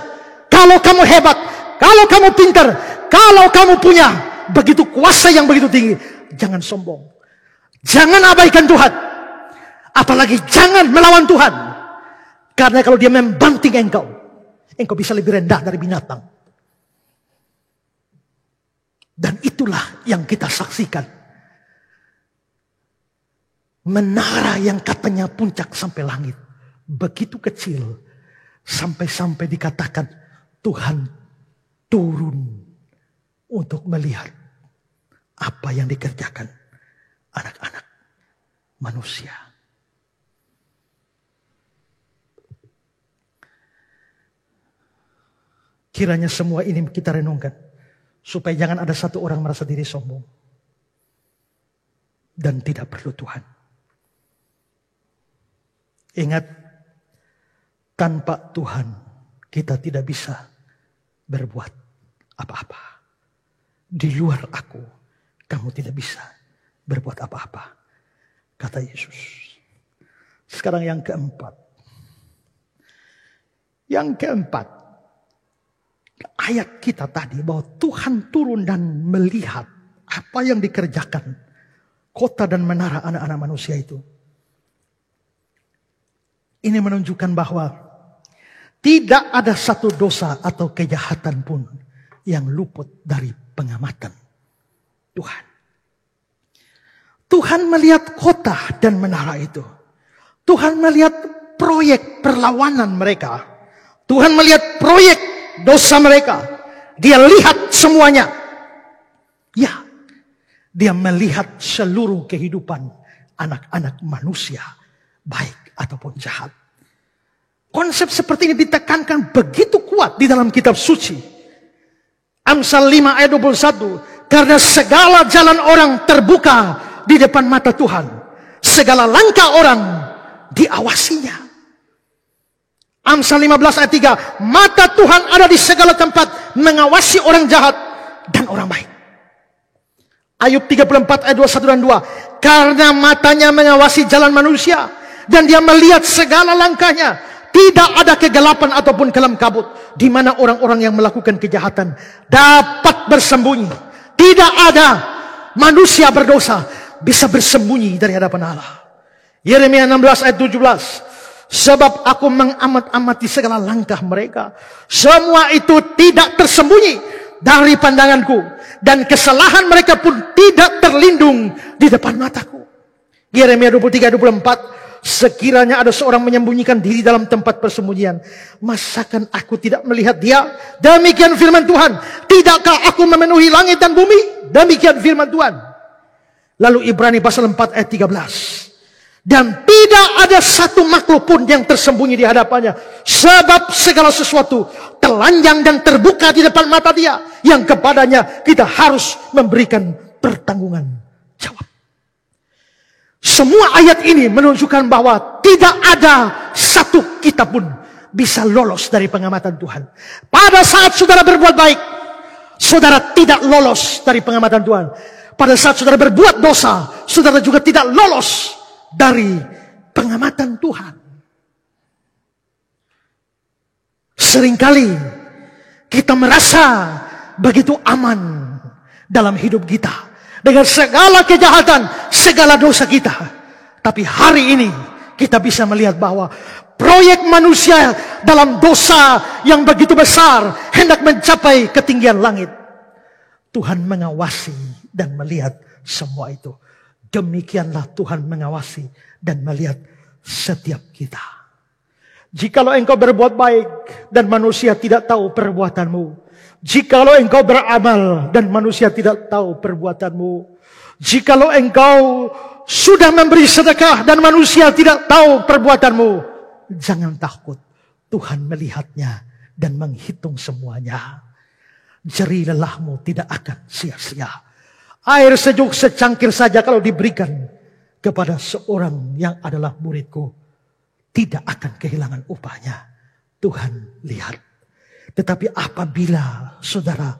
Kalau kamu hebat, kalau kamu pintar, kalau kamu punya begitu kuasa yang begitu tinggi, jangan sombong. Jangan abaikan Tuhan. Apalagi jangan melawan Tuhan. Karena kalau dia membanting engkau bisa lebih rendah dari binatang. Dan itulah yang kita saksikan. Menara yang katanya puncak sampai langit. Begitu kecil. Sampai-sampai dikatakan Tuhan turun untuk melihat apa yang dikerjakan anak-anak manusia. Kiranya semua ini kita renungkan. Supaya jangan ada satu orang merasa diri sombong. Dan tidak perlu Tuhan. Ingat, tanpa Tuhan kita tidak bisa berbuat apa-apa. Di luar aku, kamu tidak bisa berbuat apa-apa, kata Yesus. Sekarang yang keempat. Yang keempat, ayat kita tadi bahwa Tuhan turun dan melihat apa yang dikerjakan kota dan menara anak-anak manusia itu. Ini menunjukkan bahwa tidak ada satu dosa atau kejahatan pun yang luput dari pengamatan Tuhan. Tuhan melihat kota dan menara itu. Tuhan melihat proyek perlawanan mereka. Tuhan melihat proyek dosa mereka. Dia lihat semuanya. Ya, dia melihat seluruh kehidupan anak-anak manusia, baik ataupun jahat. Konsep seperti ini ditekankan begitu kuat di dalam kitab suci. Amsal 5 ayat 21. Karena segala jalan orang terbuka di depan mata Tuhan. Segala langkah orang diawasinya. Amsal 15 ayat 3. Mata Tuhan ada di segala tempat, mengawasi orang jahat dan orang baik. Ayub 34 ayat 21 dan 2. Karena matanya mengawasi jalan manusia, dan dia melihat segala langkahnya. Tidak ada kegelapan ataupun kelam kabut, di mana orang-orang yang melakukan kejahatan dapat bersembunyi. Tidak ada manusia berdosa bisa bersembunyi dari hadapan Allah. Yeremia 16 ayat 17. Sebab aku mengamat-amati segala langkah mereka. Semua itu tidak tersembunyi dari pandanganku. Dan kesalahan mereka pun tidak terlindung di depan mataku. Yeremia 23 ayat 24. Sekiranya ada seorang menyembunyikan diri dalam tempat persembunyian, masakan aku tidak melihat dia? Demikian firman Tuhan. Tidakkah aku memenuhi langit dan bumi? Demikian firman Tuhan. Lalu Ibrani pasal 4 ayat 13. Dan tidak ada satu makhluk pun yang tersembunyi di hadapannya. Sebab segala sesuatu telanjang dan terbuka di depan mata dia, yang kepadanya kita harus memberikan pertanggungan jawab. Semua ayat ini menunjukkan bahwa tidak ada satu kita pun bisa lolos dari pengamatan Tuhan. Pada saat saudara berbuat baik, saudara tidak lolos dari pengamatan Tuhan. Pada saat saudara berbuat dosa, saudara juga tidak lolos dari pengamatan Tuhan. Seringkali kita merasa begitu aman dalam hidup kita dengan segala kejahatan, segala dosa kita. Tapi hari ini kita bisa melihat bahwa proyek manusia dalam dosa yang begitu besar hendak mencapai ketinggian langit. Tuhan mengawasi dan melihat semua itu. Demikianlah Tuhan mengawasi dan melihat setiap kita. Jikalau engkau berbuat baik dan manusia tidak tahu perbuatanmu. Jikalau engkau beramal dan manusia tidak tahu perbuatanmu. Jikalau engkau sudah memberi sedekah dan manusia tidak tahu perbuatanmu. Jangan takut. Tuhan melihatnya dan menghitung semuanya. Jerih lelahmu tidak akan sia-sia. Air sejuk secangkir saja kalau diberikan kepada seorang yang adalah muridku, tidak akan kehilangan upahnya. Tuhan lihat. Tetapi apabila saudara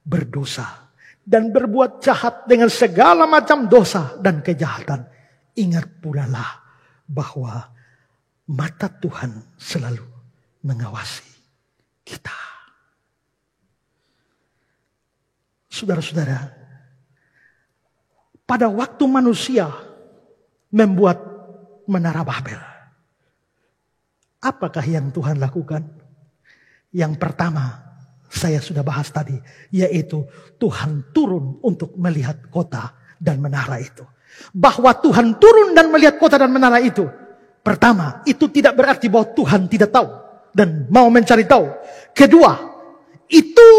berdosa dan berbuat jahat dengan segala macam dosa dan kejahatan, ingat pula lah bahwa mata Tuhan selalu mengawasi kita. Saudara-saudara, pada waktu manusia membuat menara Babel, apakah yang Tuhan lakukan? Yang pertama, saya sudah bahas tadi, yaitu Tuhan turun untuk melihat kota dan menara itu. Bahwa Tuhan turun dan melihat kota dan menara itu, pertama, itu tidak berarti bahwa Tuhan tidak tahu dan mau mencari tahu. Kedua, itu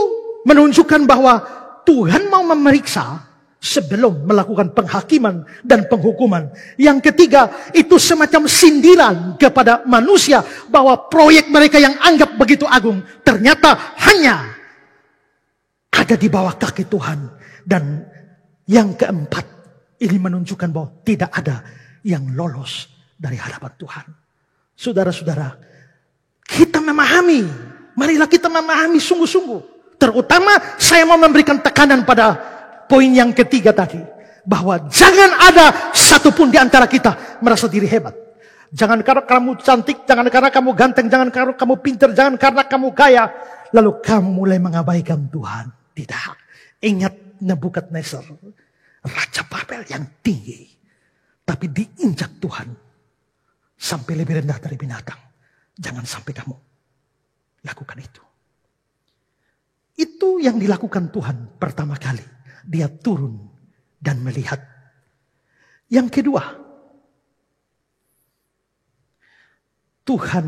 menunjukkan bahwa Tuhan mau memeriksa sebelum melakukan penghakiman dan penghukuman. Yang ketiga, itu semacam sindiran kepada manusia bahwa proyek mereka yang anggap begitu agung ternyata hanya ada di bawah kaki Tuhan. Dan yang keempat, ini menunjukkan bahwa tidak ada yang lolos dari hadapan Tuhan. Saudara-saudara, kita memahami, marilah kita memahami sungguh-sungguh. Terutama saya mau memberikan tekanan pada poin yang ketiga tadi. Bahwa jangan ada satupun di antara kita merasa diri hebat. Jangan karena kamu cantik, jangan karena kamu ganteng, jangan karena kamu pintar, jangan karena kamu kaya. Lalu kamu mulai mengabaikan Tuhan. Tidak. Ingat Nebukadnezar, Raja Babel yang tinggi. Tapi diinjak Tuhan. Sampai lebih rendah dari binatang. Jangan sampai kamu lakukan itu. Itu yang dilakukan Tuhan pertama kali. Dia turun dan melihat. Yang kedua, Tuhan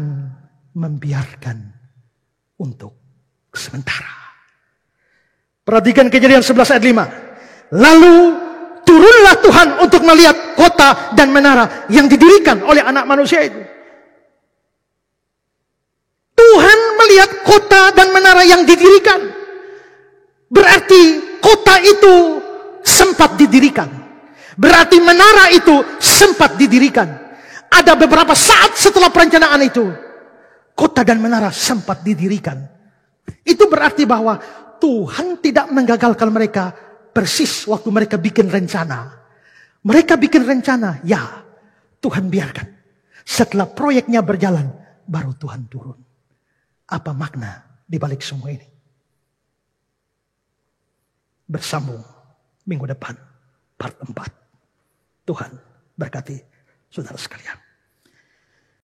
membiarkan untuk sementara. Perhatikan Kejadian 11 ayat 5. Lalu turunlah Tuhan untuk melihat kota dan menara yang didirikan oleh anak manusia itu. Tuhan melihat kota dan menara yang didirikan. Berarti kota itu sempat didirikan. Berarti menara itu sempat didirikan. Ada beberapa saat setelah perencanaan itu, kota dan menara sempat didirikan. Itu berarti bahwa Tuhan tidak menggagalkan mereka persis waktu mereka bikin rencana. Mereka bikin rencana, ya Tuhan biarkan. Setelah proyeknya berjalan, baru Tuhan turun. Apa makna di balik semua ini? Bersambung minggu depan part 4. Tuhan berkati saudara sekalian.